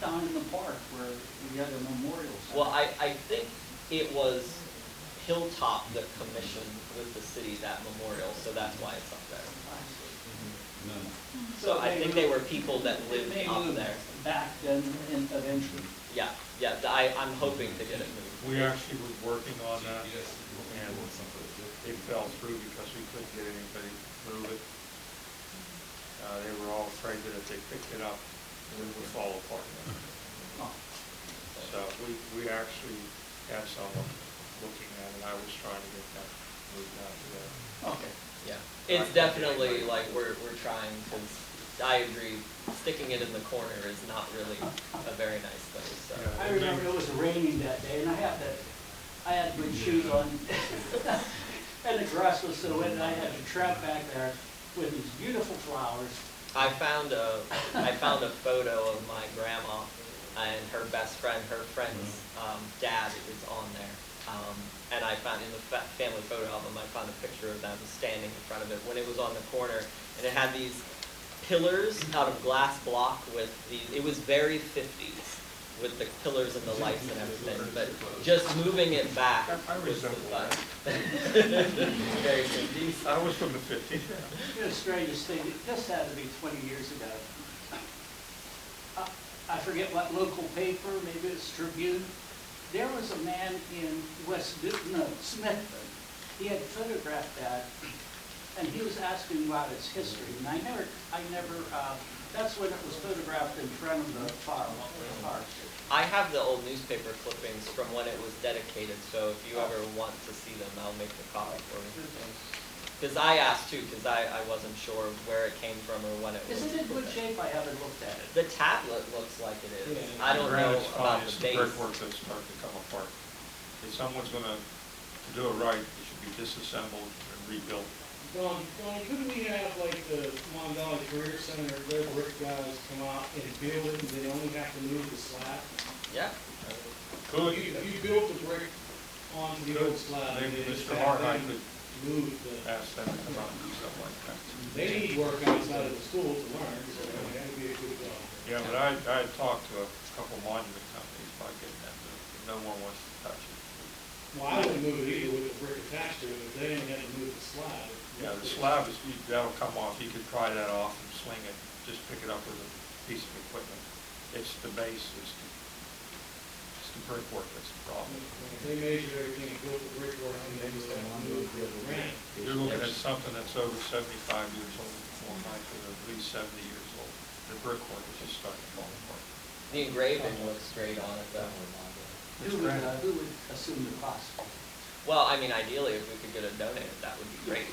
down in the park where the other memorials are. Well, I think it was Hilltop that commissioned with the city that memorial, so that's why it's up there. So I think they were people that lived They up moved there. back then eventually. Yeah, I'm hoping to get it moved. We actually were working on that, and it fell through because we couldn't get anybody to move it. They were all afraid that if they picked it up, it would fall apart. Oh. So we actually had someone looking at it. I was trying to get that moved out of there. Okay. Yeah, it's definitely like we're trying, because I agree, sticking it in the corner is not really a very nice thing, so. Yeah. I remember it was raining that day, and I had good shoes on, and the grass was so wet, and I had to tramp back there with these beautiful flowers. I found a photo of my grandma and her best friend. Her friend's dad is on there. And I found in the family photo album, I found a picture of them standing in front of it when it was on the corner. And it had these pillars out of glass block with these, it was very 50s with the pillars and the lights and everything. But just moving it back was the fun. Very 50s. I was from the 50s. You know, the strangest thing, this had to be 20 years ago. I forget what local paper, maybe it's Tribune. There was a man in Smithton. He had photographed that, and he was asking about its history. And I never, that's when it was photographed in front of the fire station. I have the old newspaper clippings from when it was dedicated, so if you ever want to see them, I'll make the copy for you. Because I asked too, because I wasn't sure where it came from or when it was. Is it in good shape? I haven't looked at it. The tablet looks like it is. Yeah. I don't know Granite's fine, about it's the the base. brickwork that's starting to come apart. If someone's gonna do it right, it should be disassembled and rebuilt. Don, couldn't we have like the Mon Valley Career Center, their brick guys come out and build it, and they only have to move the slab? Yeah. Could, You built the brick onto the old slab. and maybe then Mr. have Hartnett them could move the, ask them to come out and do something like that. they need work outside of the school to learn, so that would be a good job. Yeah, but I talked to a couple monument companies about getting that moved, but no one wants to touch it. Well, I wouldn't move it either with the brick attached to it, but they didn't have to move the slab. Yeah, the slab is, that'll come off, you could pry that off and sling it, just pick it up with a piece of equipment. It's the base, it's the brickwork that's the problem. If they measured everything and built the brickwork, and then just move the granite. You're looking at something that's over 75 years old. on nights that are at least 70 years old. The brickwork is just starting to fall apart. The engraving looks great on it though. Who would assume the cost? Well, I mean, ideally, if we could get it donated, that would be great.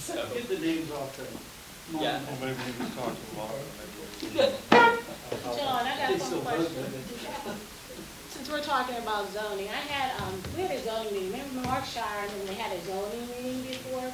So, Get the names off the. yeah. Well, maybe we can talk to them all, maybe. John, I got They one still vote, question. Since we're talking about zoning, we had a zoning meeting, remember Markshire, and they had a zoning meeting before?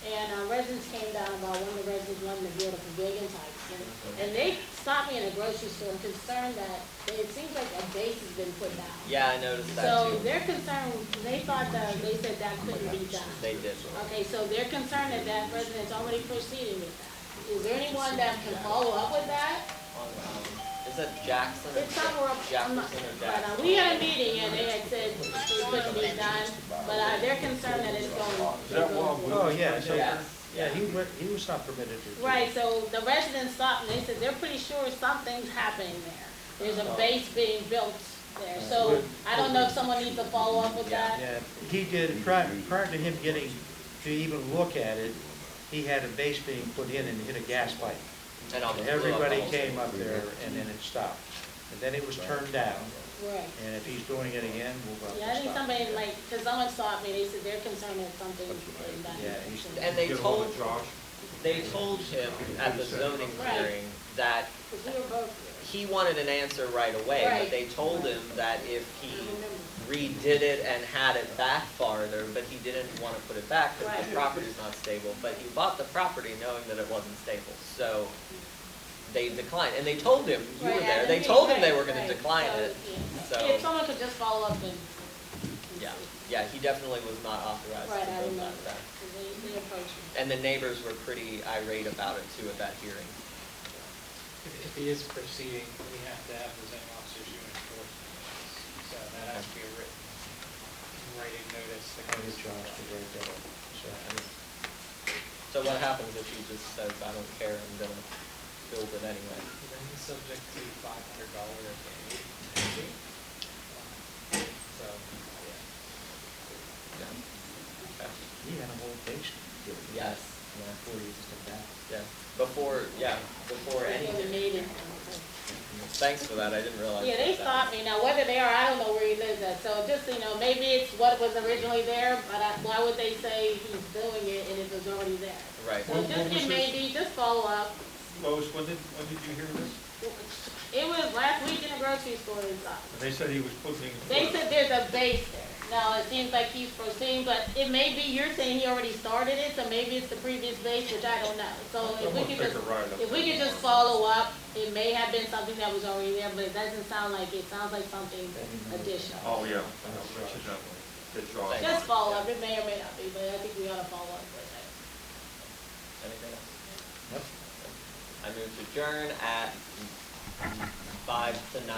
And residents came down about one of the residents wanting to build a pavilion type thing. And they stopped me in a grocery store concerned that it seems like a base has been put down. Yeah, I noticed that So too. they're concerned, they said that couldn't be done. They did. Okay, so they're concerned that that resident's already proceeding with that. Is there anyone that can follow up with that? Is that Jackson or It's somewhere up, I'm not, Jefferson or but, Jackson? we had a meeting and they had said it couldn't be done, but, they're concerned that it's going. Is that Wild Oh, yeah, so, Yes. yeah, he was not permitted to. Right, so the residents stopped and they said they're pretty sure something's happening there. There's a base being built there, so I don't know if someone needs to follow up with that. Yeah, he did, prior to him getting to even look at it, he had a base being put in and hit a gas pipe. And almost blew up Everybody almost. came up there and then it stopped. And then it was turned down, Right. and if he's doing it again, we'll Yeah, I think stop. somebody cause someone stopped me, they said they're concerned that something's being done. Yeah, he's- And they Get ahold told, of Josh. they told him at the zoning hearing that 'Cause we were both he wanted an answer right away, but Right. they told him that if he redid it and had it back farther, but he didn't want to put it back because the Right. property's not stable, but he bought the property knowing that it wasn't stable, so they declined, and they told him, you were Right, there, at the they meeting, told him they right, were gonna right. decline So, it, yeah. so, If someone could just follow up and yeah, yeah, he definitely was not authorized Right, to I build remember, that. 'cause they approached me. And the neighbors were pretty irate about it too at that hearing. If he is proceeding, we have to have the zoning officer issue an enforcement notice. So that has to be a writing notice. that I'll goes get Josh to write that up. So, So what happens if he just says, I don't care, I'm gonna build it anyway? Then he's subject to $500 penalty. So, yeah. Yeah. Okay. He had a whole base. Yes, Before he just did that. before Before they anything. made it. Thanks for that, I didn't realize. Yeah, they that. stopped me. Now, whether they are, I don't know where he lives at. So just, maybe it's what was originally there, but why would they say he's doing it and it was already there? Right. So just get maybe, just follow up. Lois, when did you hear this? It was last week in the grocery store and stuff. And they said he was putting. They said there's a base there. Now, it seems like he's proceeding, but it may be, you're saying he already started it, so maybe it's the previous base, which I don't know. So if we could just, follow up, it may have been something that was already there, but it doesn't sound like it. It sounds like something additional. Oh, yeah, I know, incidentally, get Josh. Just follow up, it may or may not be, but I think we ought to follow up with it. Anything else? Yep. I move to adjourn at 8:05 to 9.